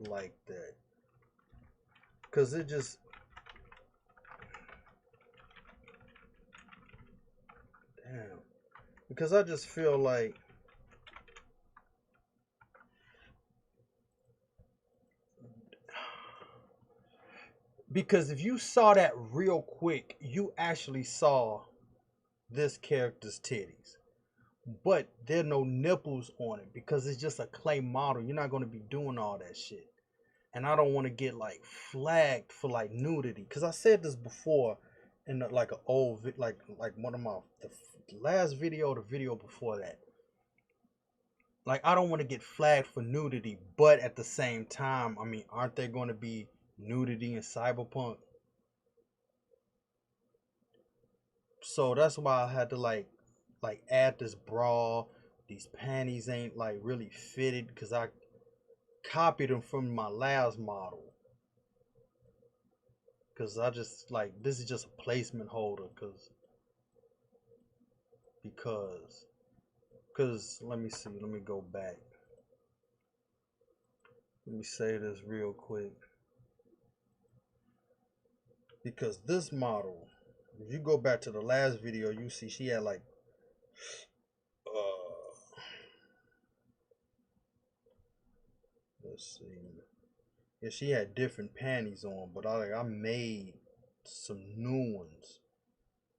like that. Because it just. Damn. Because I just feel like. Because if you saw that real quick, you actually saw this character's titties. But there are no nipples on it because it's just a clay model. You're not going to be doing all that shit. And I don't want to get like flagged for like nudity. Because I said this before in like an old, like one of my, the last video, the video before that. Like, I don't want to get flagged for nudity. But at the same time, I mean, aren't there going to be nudity in Cyberpunk? So that's why I had to like add this bra. These panties ain't like really fitted because I copied them from my last model. Cause I just like, this is just a placement holder. Cause let me see. Let me go back. Let me say this real quick. Because this model, if you go back to the last video, you see she had like let's see. Yeah, she had different panties on, but I made some new ones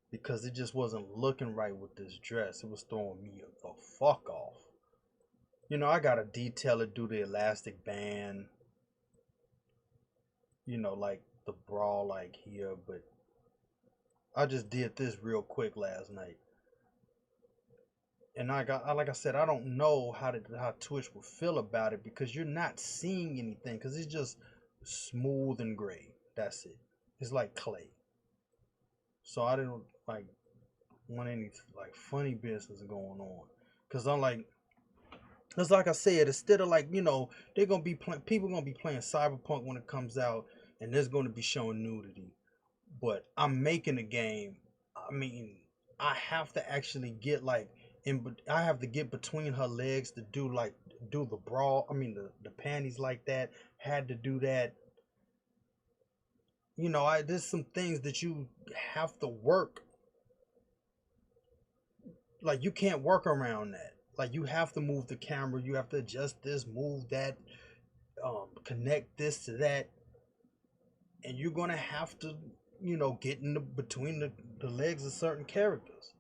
because it just wasn't looking right with this dress. It was throwing me a fuck off. I got to detail it, do the elastic band, like the bra, like here, but I just did this real quick last night. And like I said, I don't know how Twitch will feel about it because you're not seeing anything because it's just smooth and gray. That's it. It's like clay. So I didn't like want any like funny business going on because I'm like, it's like I said, instead of like, they're gonna be playing, people gonna be playing Cyberpunk when it comes out, and there's gonna be showing nudity. But I'm making a game. I mean, I have to actually get like I have to get between her legs to do the bra. I mean the panties like that. Had to do that. There's some things that you have to work. Like, you can't work around that. Like, you have to move the camera. You have to adjust this, move that, connect this to that, and you're gonna have to, get in between the legs of certain characters.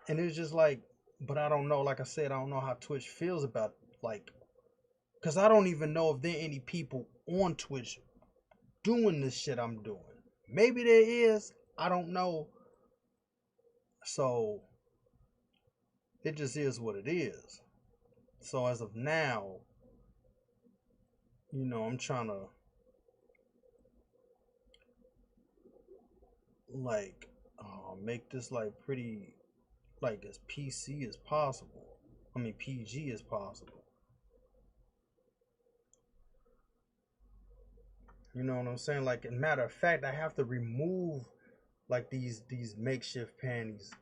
And it's just like, but I don't know. Like I said, I don't know how Twitch feels about, like, because I don't even know if there are any people on Twitch doing this shit I'm doing. Maybe there is. I don't know. So it just is what it is. So as of now, I'm trying to like make this like pretty, like, as PC as possible. I mean PG as possible. You know what I'm saying? Like, a matter of fact, I have to remove like these makeshift panties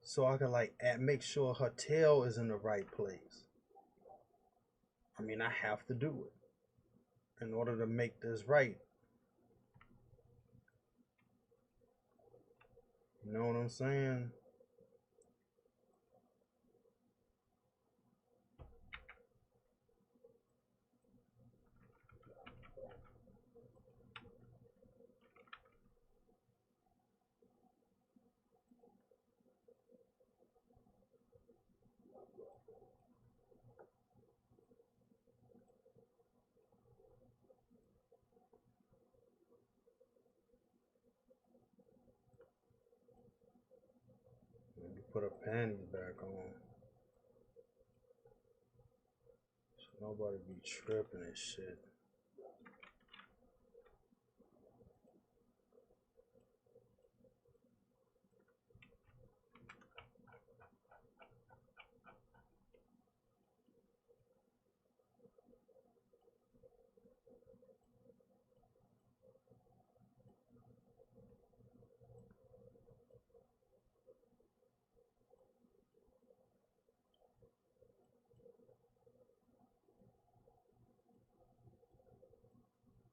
so I can like make sure her tail is in the right place. I mean, I have to do it in order to make this right. You know what I'm saying? Let me put her panties back on. So nobody be tripping and shit.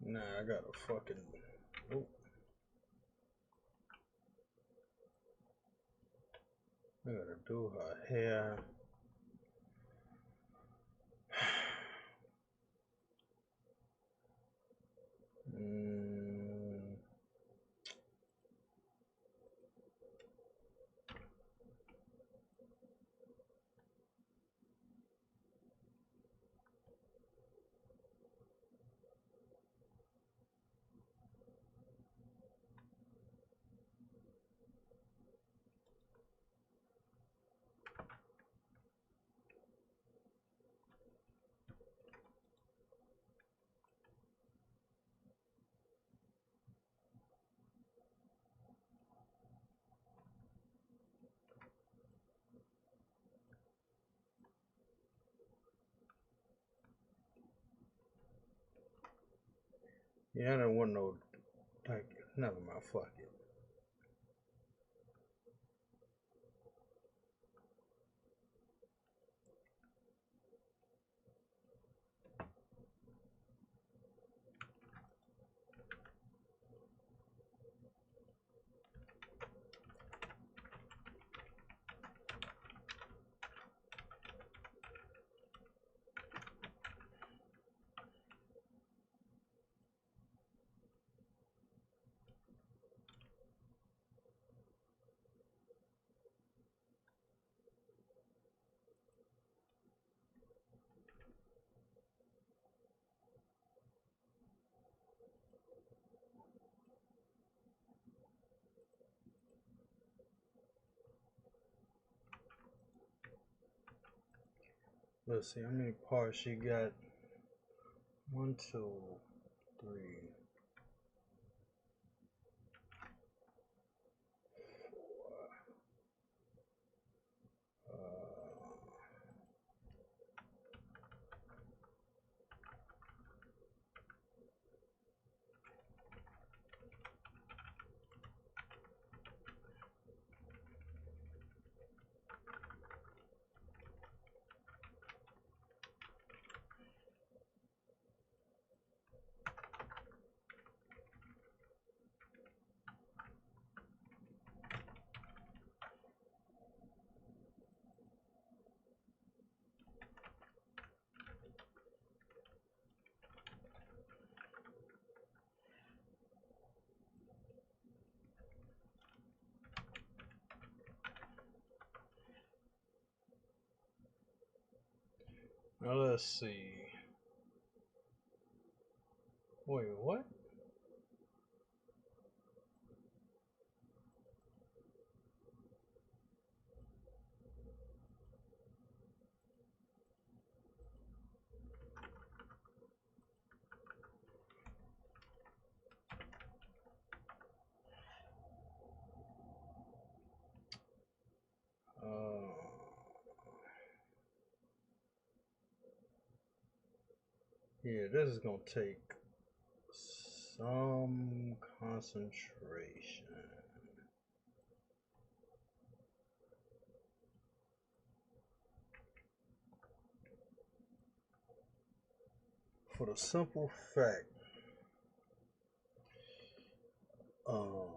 Nah, I gotta fucking. Oh, I gotta do her hair. Mm, yeah, I don't want no. Like, never mind. Fuck it. Let's see how many parts she got. 1, 2, 3, 4. Now let's see. Wait, what? Uh, yeah, this is gonna take some concentration. for the simple fact, um,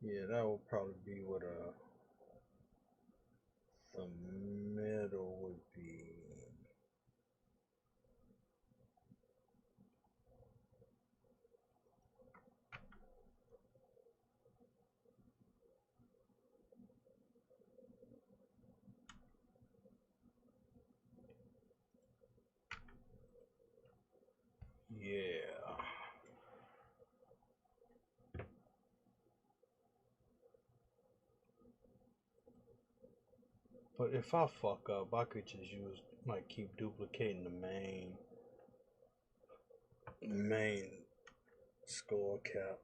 yeah, that would probably be what the middle would be. Yeah. But if I fuck up, I could just use, like, keep duplicating the main score cap.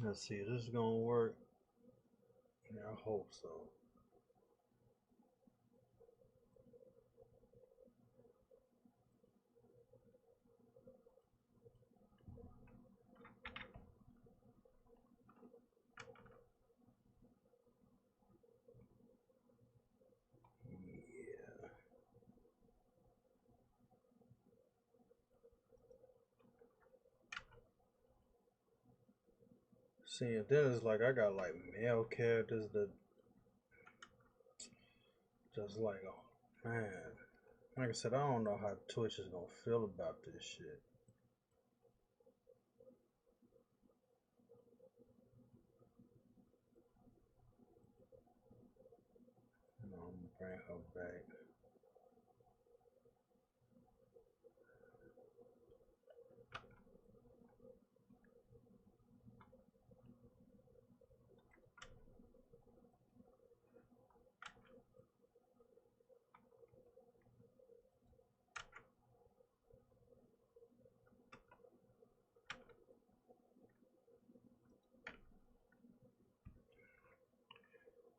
Let's see, is this gonna work? Yeah, I hope so. Yeah. See, and then it's like I got like male characters that just like, oh man. Like I said, I don't know how Twitch is gonna feel about this shit. You know, I'm gonna bring her back.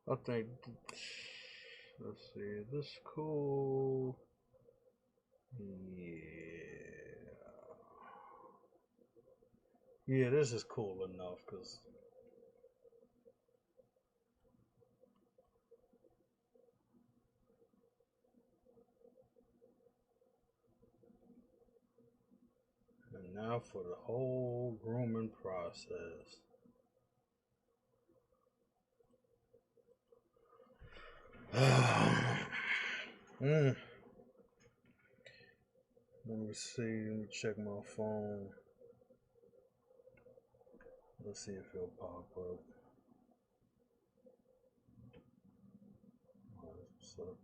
I think, let's see, this cool. Yeah. Yeah, this is cool enough because and now for the whole grooming process. mm. Let me see. Let me check my phone. Let's see if it'll pop up. What's up?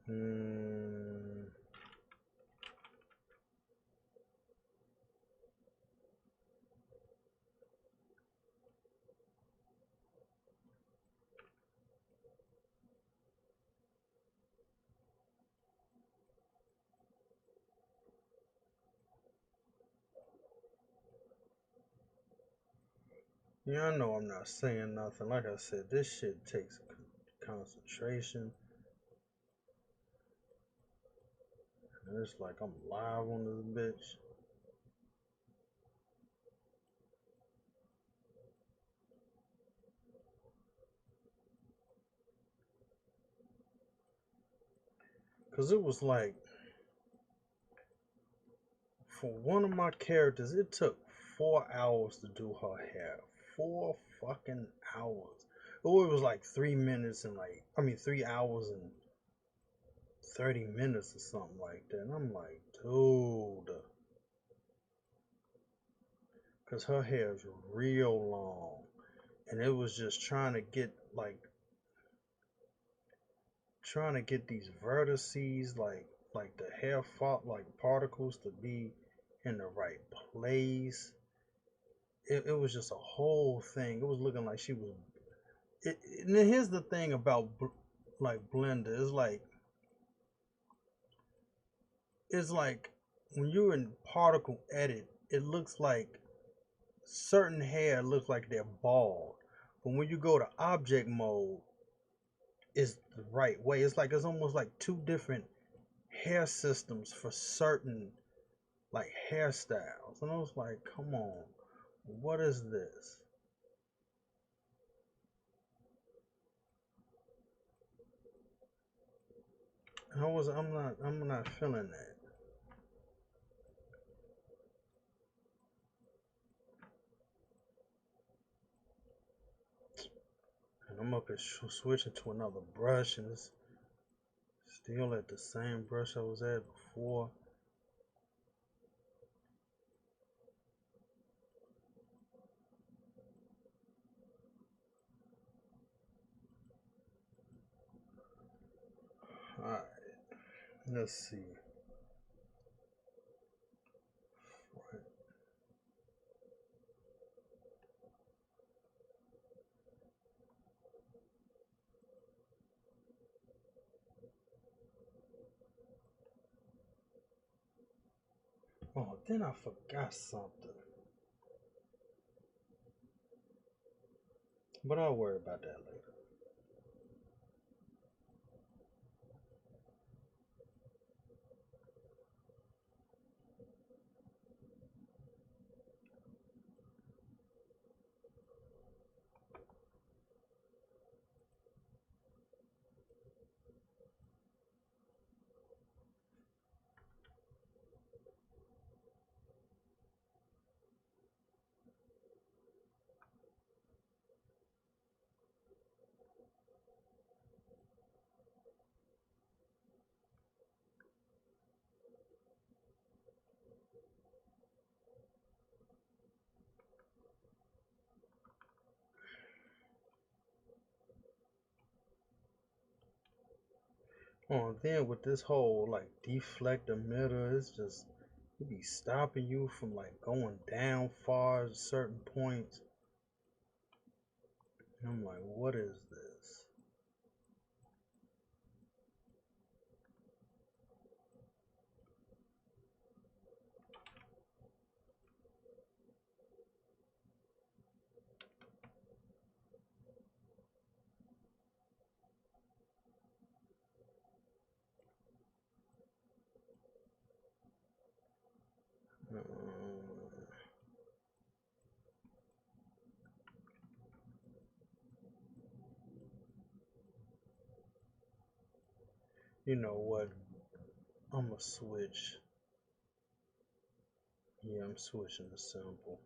Mm. Yeah, I know I'm not saying nothing. Like I said, this shit takes concentration. And it's like I'm live on this bitch. Because it was like, for one of my characters, it took 4 hours to do her hair. 4 fucking hours. Oh, it was like 3 minutes and 3 hours and 30 minutes or something like that. And I'm like, dude. Because her hair is real long. And it was just trying to get these vertices like like the hair fault like particles to be in the right place. It was just a whole thing. It was looking like she was. And then here's the thing about like Blender. It's like when you're in particle edit, it looks like certain hair looks like they're bald. But when you go to object mode, it's the right way. It's like it's almost like two different hair systems for certain like hairstyles. And I was like, come on, what is this? I'm not feeling that. And I'm up here switching to another brush, and it's still at the same brush I was at before. Alright, let's see. Right. Oh, then I forgot something. But I'll worry about that later. Oh, and then with this whole like deflect emitter, it's just it be stopping you from like going down far at certain points. And I'm like, what is this? You know what? I'm gonna switch. Yeah, I'm switching to simple.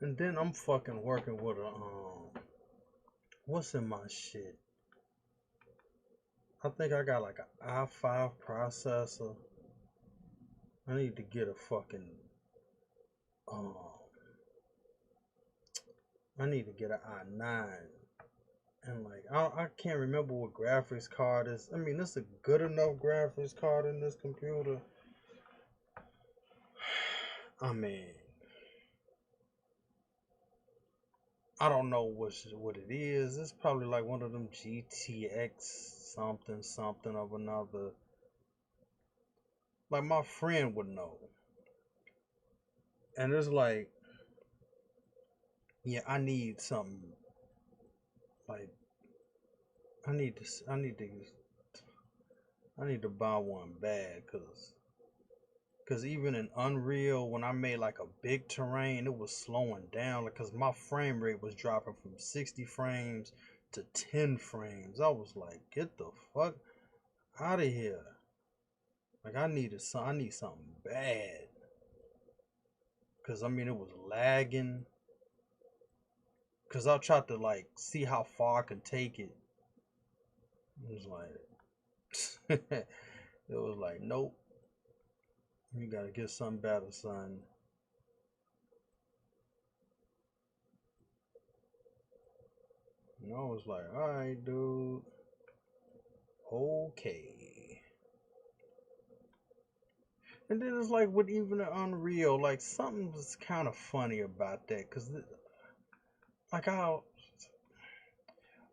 And then I'm fucking working with a what's in my shit? I think I got like an i5 processor. I need to get a fucking um I need to get an i9. And like I can't remember what graphics card is. I mean, this is a good enough graphics card in this computer. I mean, I don't know what it is. It's probably like one of them GTX something something of another. Like my friend would know. And it's like, yeah, I need something like I need to I need to buy one bad cuz even in Unreal when I made like a big terrain, it was slowing down like cuz my frame rate was dropping from 60 frames to 10 frames. I was like, get the fuck out of here. Like I need something bad cuz I mean it was lagging cuz I tried to like see how far I could take it. It was like it was like nope. You gotta get something better, son. And I was like, alright, dude. Okay. And then it's like with even the Unreal, like something was kind of funny about that. Cause like I,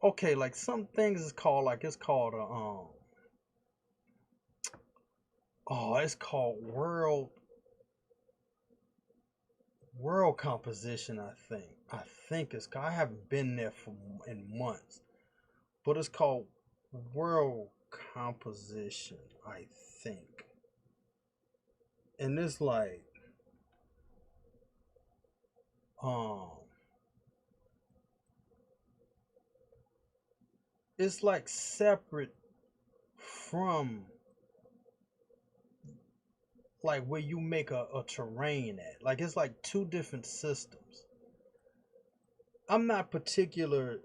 okay, like some things is called, like it's called a, oh, it's called world composition, I think it's, I haven't been there for in months. But it's called world composition, I think. And it's like um it's like separate from like where you make a terrain at. Like it's like two different systems. I'm not particular.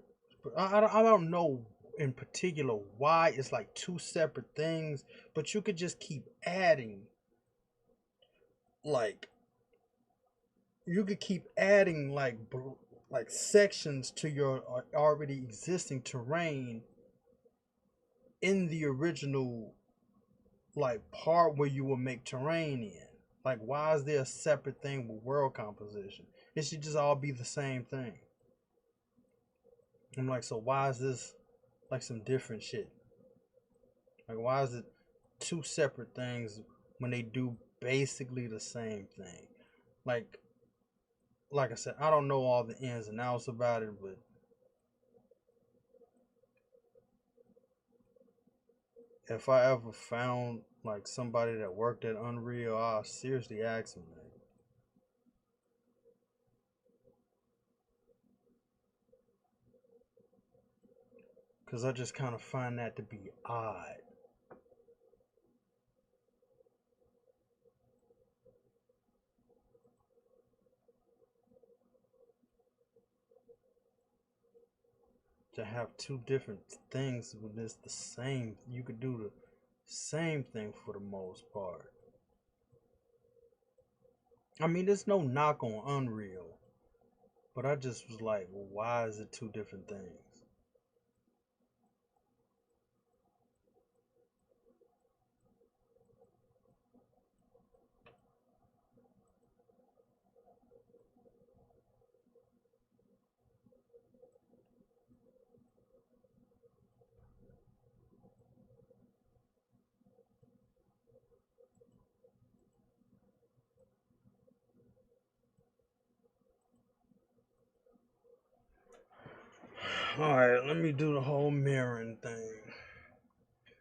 I don't know in particular why it's like two separate things, but you could just keep adding like you could keep adding like sections to your already existing terrain in the original like part where you will make terrain in. Like why is there a separate thing with world composition? It should just all be the same thing. I'm like, so why is this like some different shit? Like why is it two separate things when they do basically the same thing? Like like I said, I don't know all the ins and outs about it, but if I ever found like somebody that worked at Unreal, I'll seriously ask them that. Cause I just kind of find that to be odd. To have two different things when it's the same. You could do the same thing for the most part. I mean, there's no knock on Unreal, but I just was like, well, why is it two different things? All right, let me do the whole mirroring thing.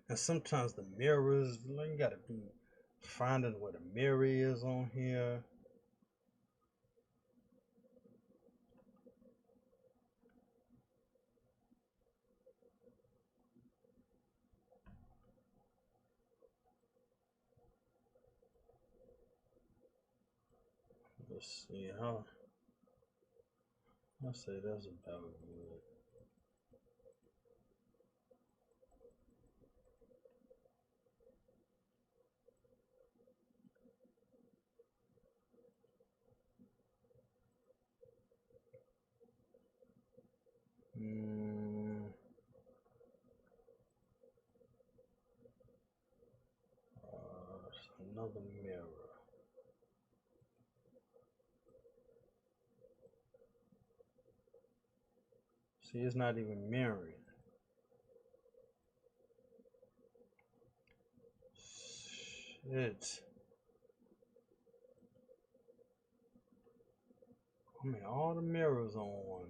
And sometimes the mirrors, like, you gotta be finding where the mirror is on here. Let's see how. I say that's about good. Mm, another mirror. See, it's not even mirroring. Shit. I mean, all the mirrors on.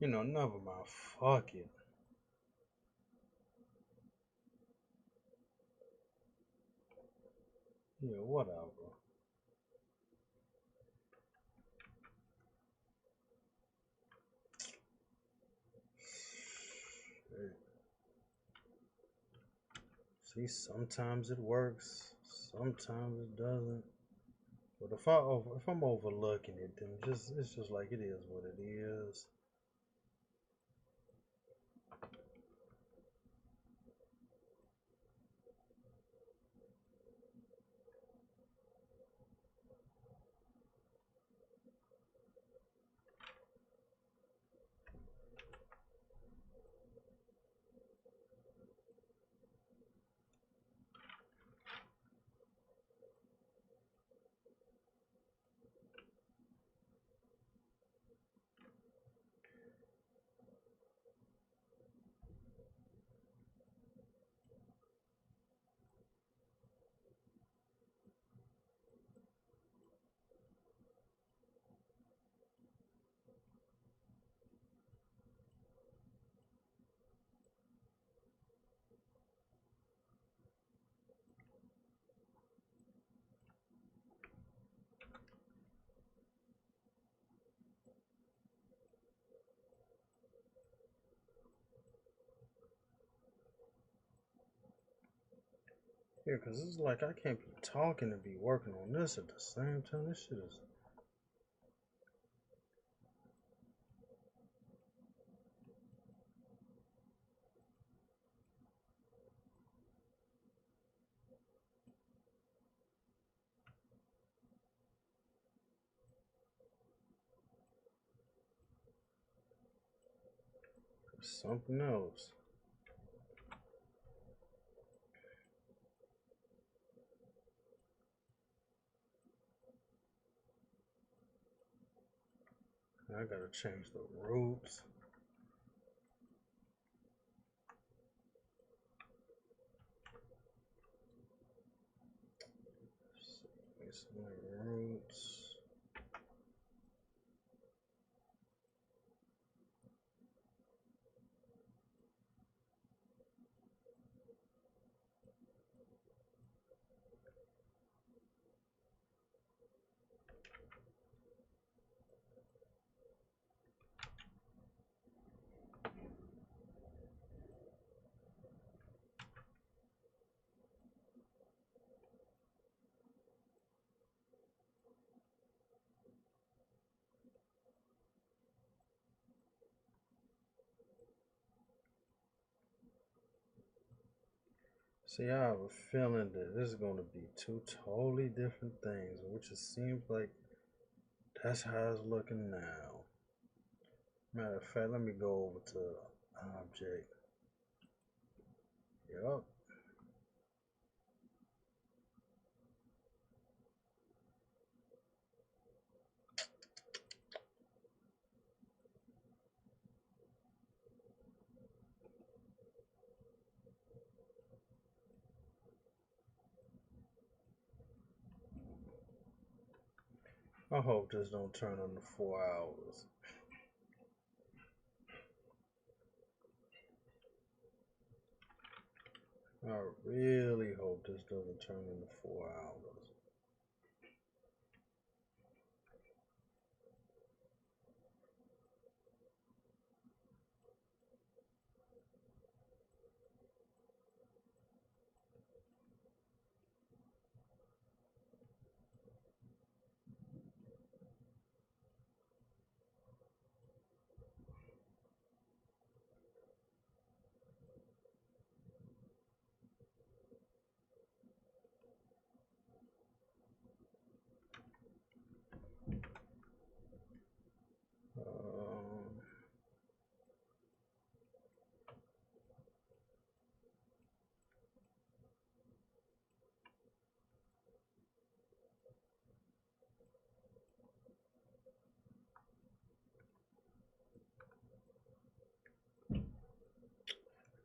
You know, never mind. Fuck it. Yeah, whatever. See, sometimes it works, sometimes it doesn't. But if I'm overlooking it, then it's just like it is what it is. Yeah, because it's like I can't be talking and be working on this at the same time. This shit is. Something else. I gotta change the roots. Some roots. See, I have a feeling that this is going to be two totally different things, which it seems like that's how it's looking now. Matter of fact, let me go over to object. Yup. I hope this don't turn into 4 hours. I really hope this doesn't turn into 4 hours.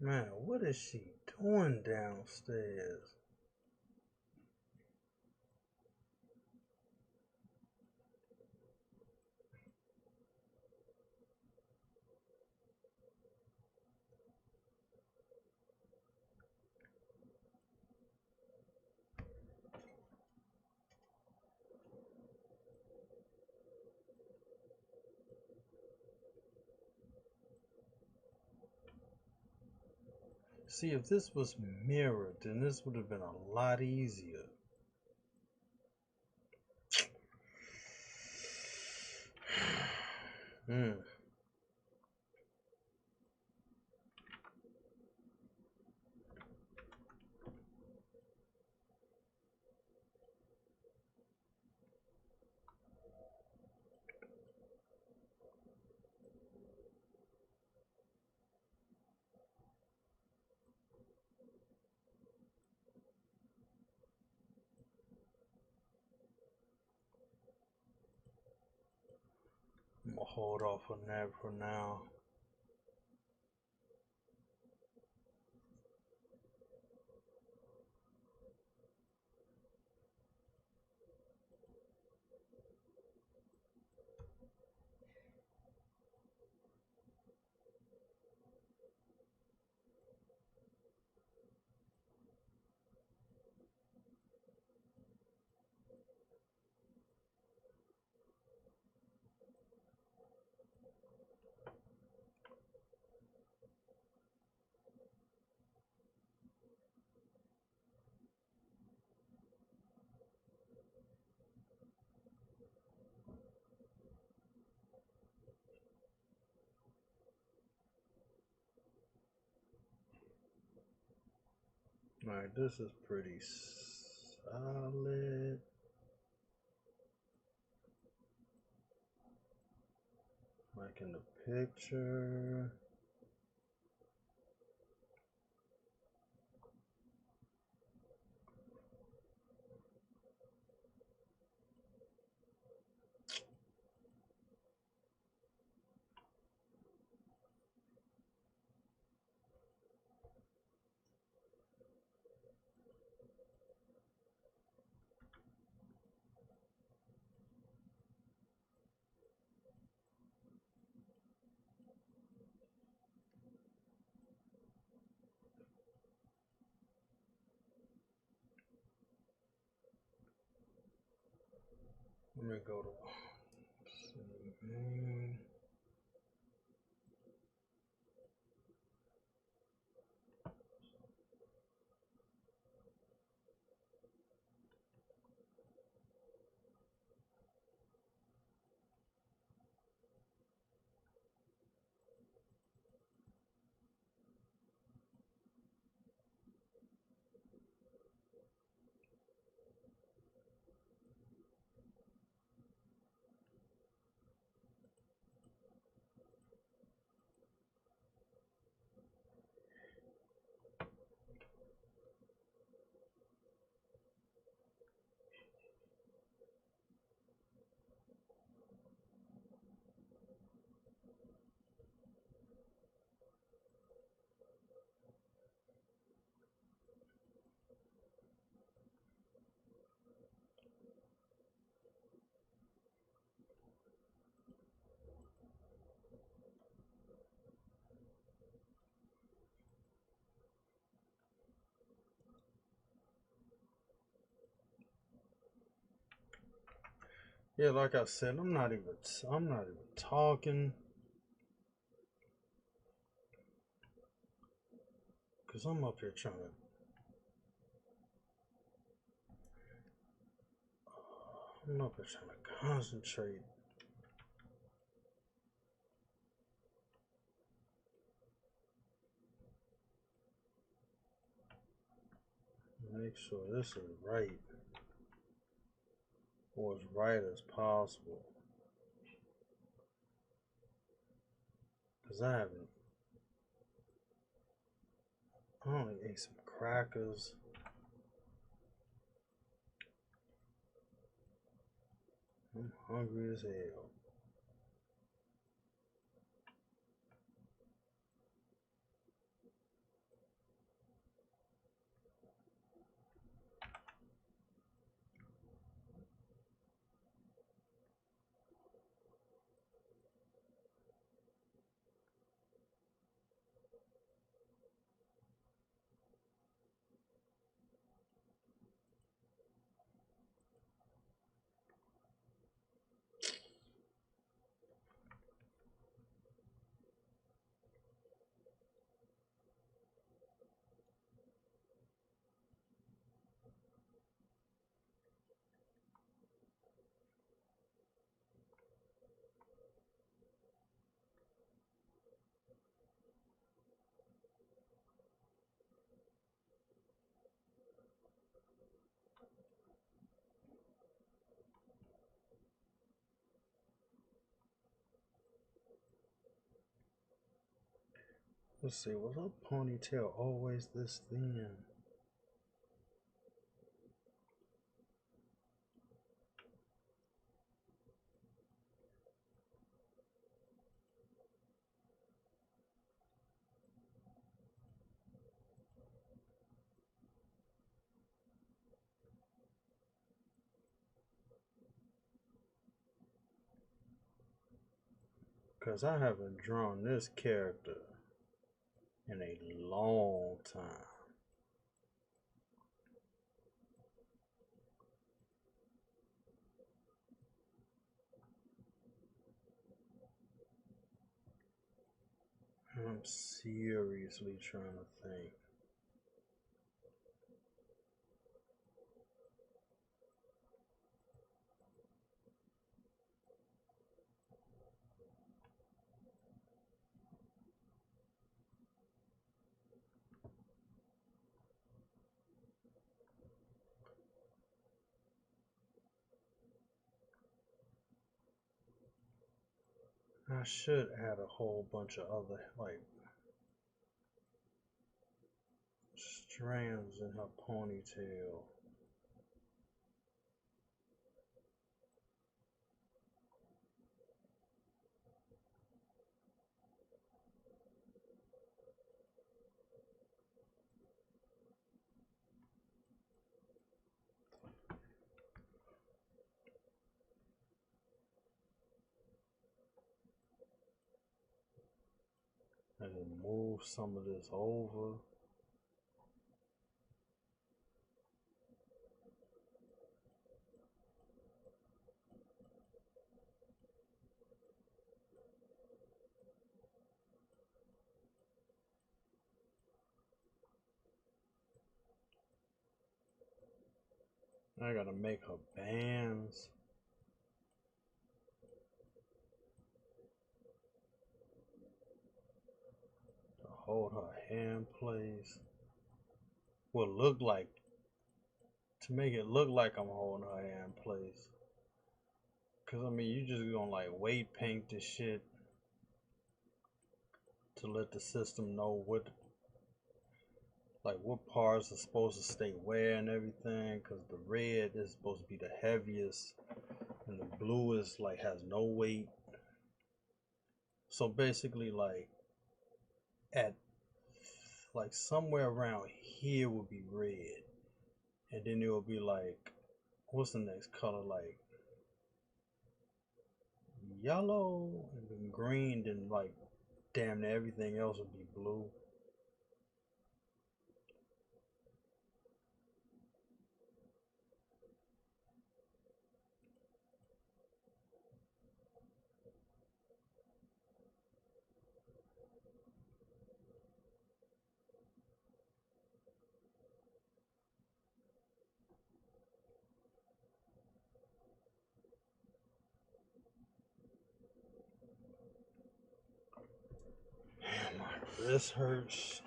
Man, what is she doing downstairs? See, if this was mirrored, then this would have been a lot easier. Hmm. I'm gonna hold off on that for now. Alright, this is pretty solid. Like in the picture. Let me go to yeah, like I said, I'm not even talking because I'm up here trying to concentrate. Make sure this is right, or as right as possible. Cause I only ate some crackers. I'm hungry as hell. Let's see, was her ponytail always this thin? Because I haven't drawn this character in a long time. I'm seriously trying to think. I should add a whole bunch of other, like, strands in her ponytail. And then move some of this over. I gotta make her bands to hold her hair in place. Will look like, to make it look like I'm holding her hair in place. Cause I mean, you just gonna like weight paint this shit to let the system know what parts are supposed to stay where and everything. Cause the red is supposed to be the heaviest, and the blue is like has no weight. So basically, like at like somewhere around here would be red, and then it would be like, what's the next color? Like yellow and then green, then like damn near everything else would be blue. Damn, my wrist hurts.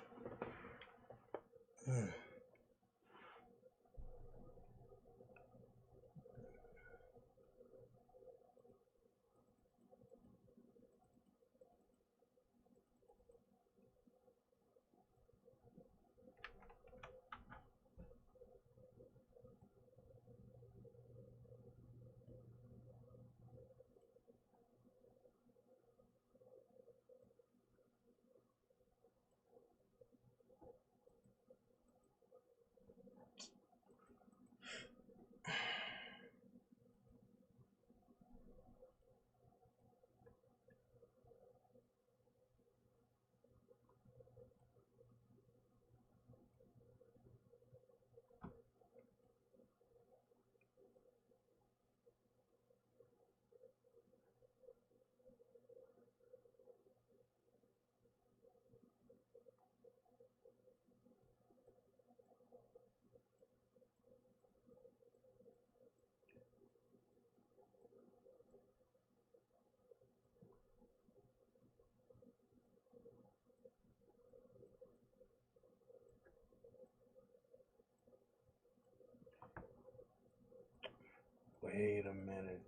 Wait a minute.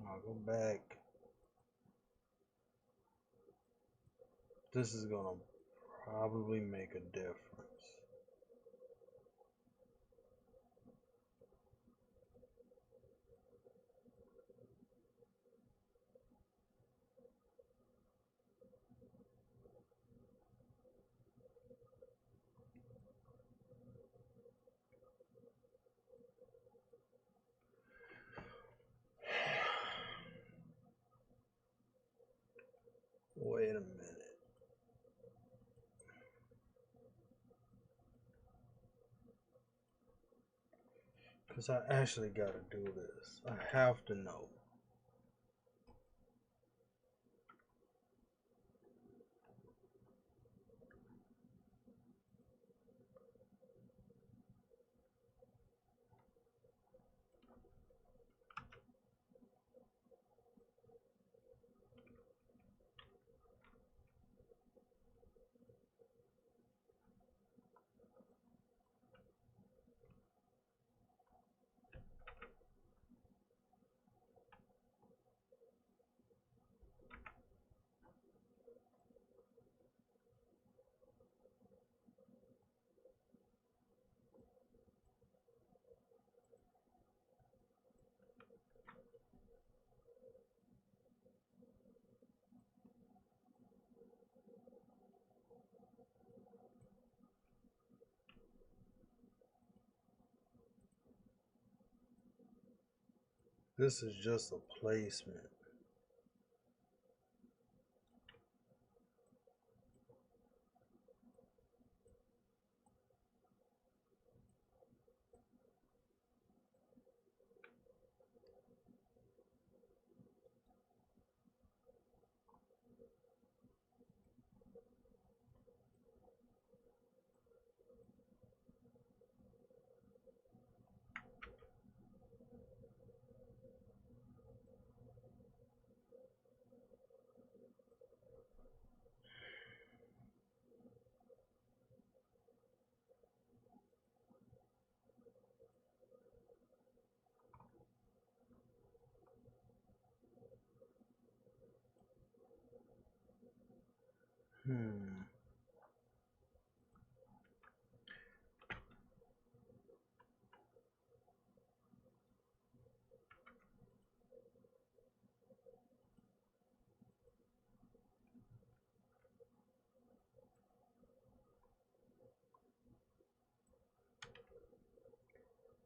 I'll go back. This is gonna probably make a difference. Wait a minute. Because I actually got to do this. I have to know. This is just a placement.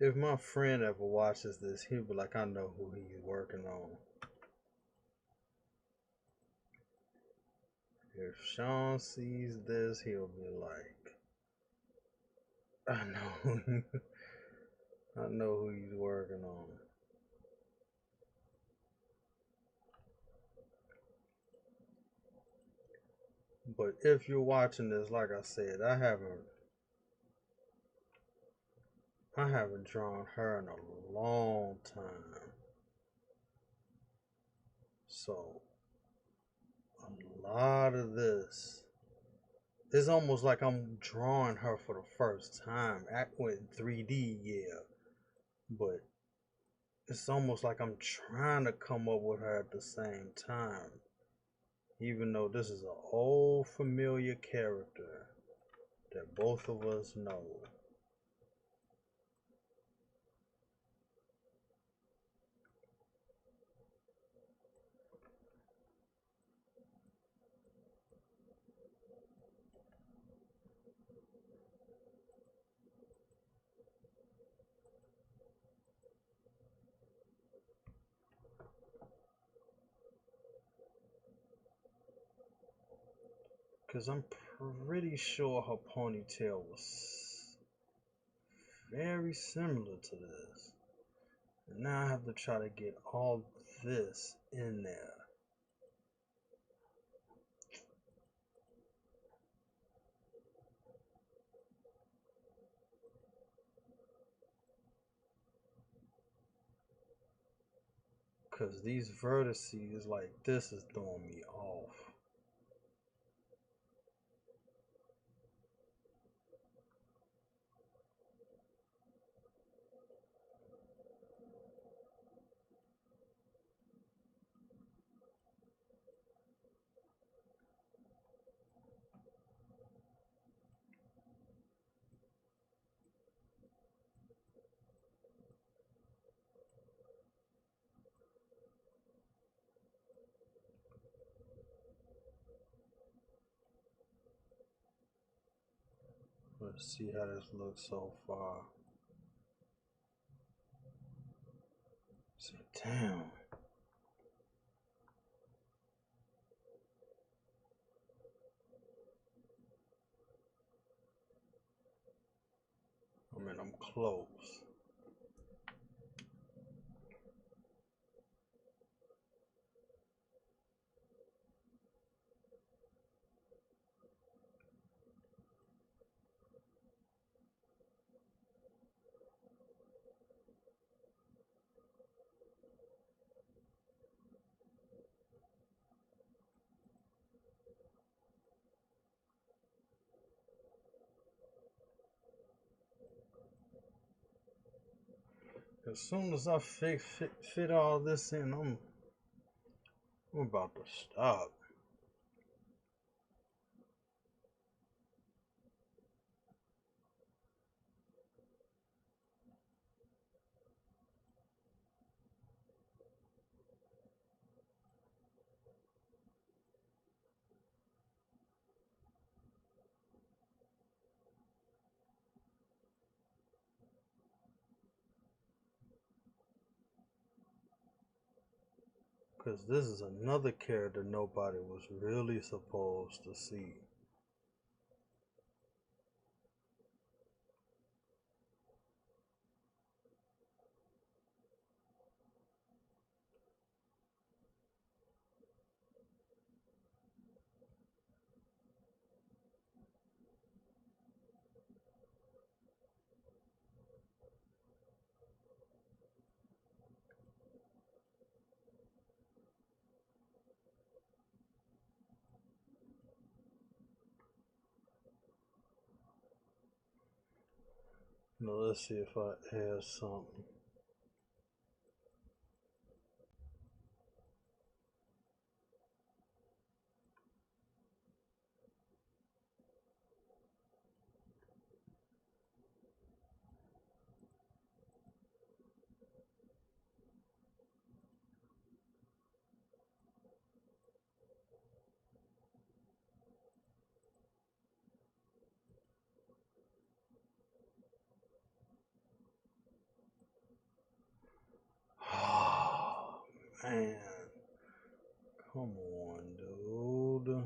If my friend ever watches this, he'll be like, I know who he's working on. If Sean sees this, he'll be like, I know, I know who he's working on. But if you're watching this, like I said, I haven't drawn her in a long time. So a lot of this, it's almost like I'm drawing her for the first time. With 3D, yeah. But it's almost like I'm trying to come up with her at the same time. Even though this is an old familiar character that both of us know. Because I'm pretty sure her ponytail was very similar to this. And now I have to try to get all this in there. Because these vertices like this is throwing me off. Let's see how this looks so far. See, damn. I mean, I'm close. As soon as I fit all this in, I'm about to stop. Because this is another character nobody was really supposed to see. Now let's see if I add something. Oh, man. Come on, dude.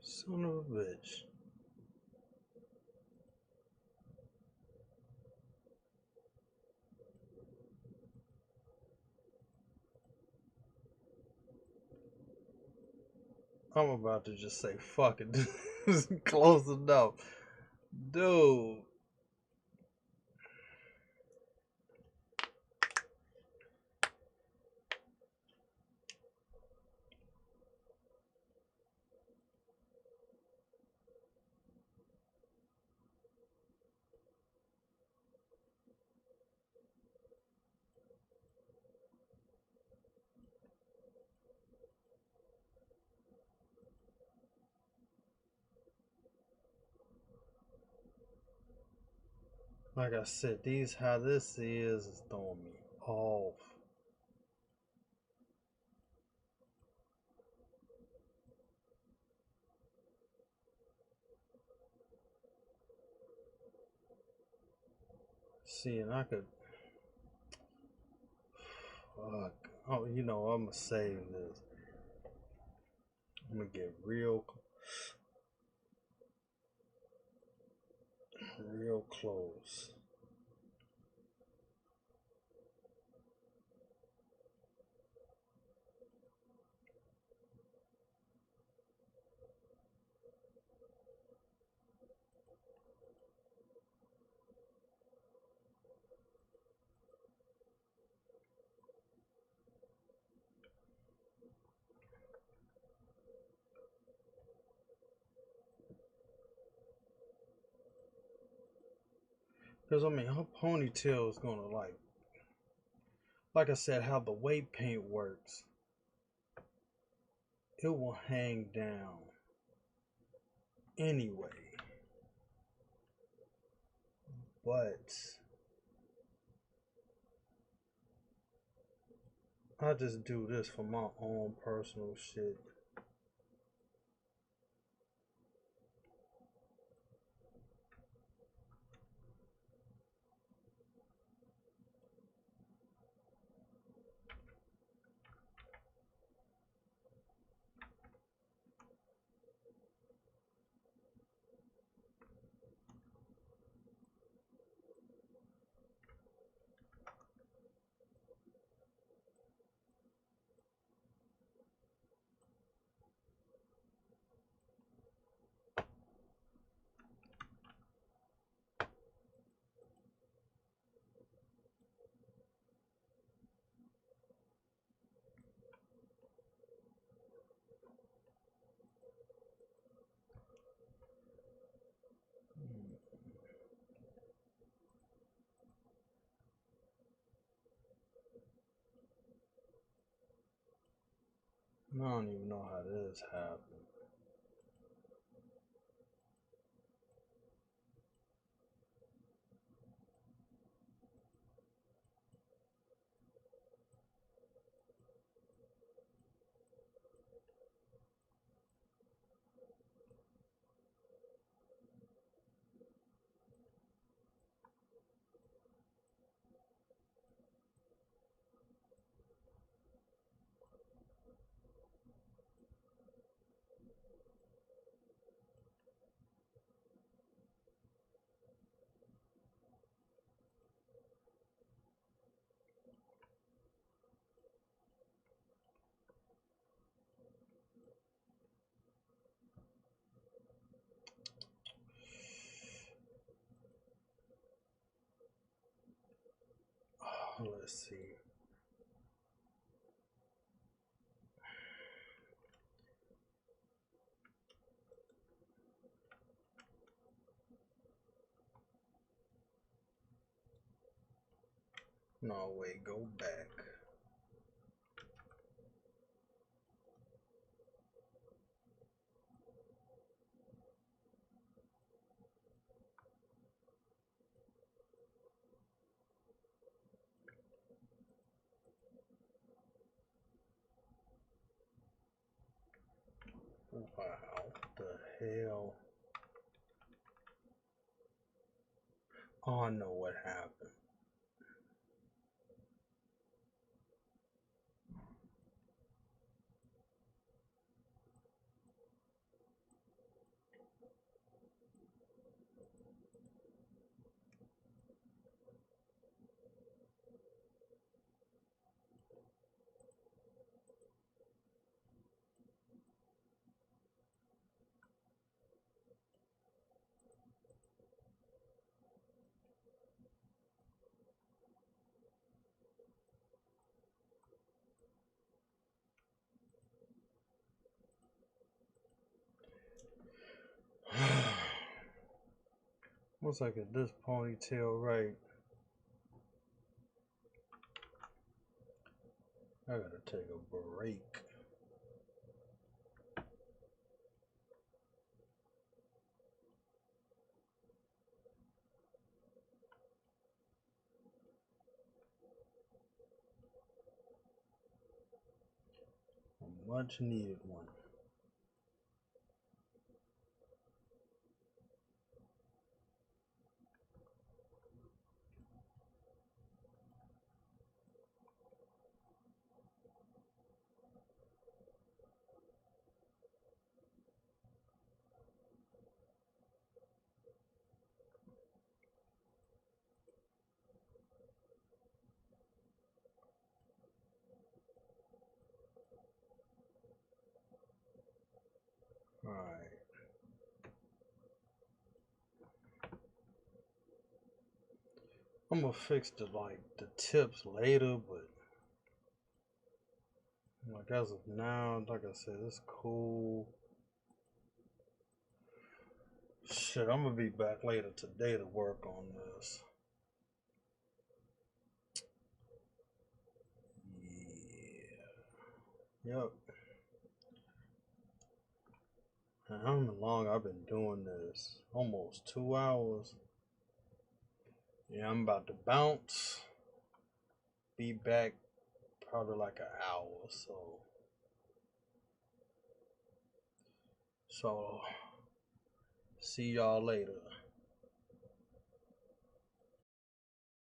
Son of a bitch. I'm about to just say fuck it. Close enough. Dude. Like I said, how this is throwing me off. See, and I could, fuck. Oh, you know, I'm gonna save this. I'm gonna get real close. Because I mean, her ponytail is gonna like I said, how the weight paint works. It will hang down anyway. But I just do this for my own personal shit. I don't even know how this happened. Oh, let's see. No, wait, go back. Wow, the hell? Oh, I know what happened. Once I get this ponytail right, I gotta take a break. A much needed one. Alright. I'm gonna fix the tips later, but like as of now, like I said, it's cool. Shit, I'm gonna be back later today to work on this. Yep. I don't know how long I've been doing this. Almost 2 hours. Yeah, I'm about to bounce. Be back probably like an hour or so. So, see y'all later.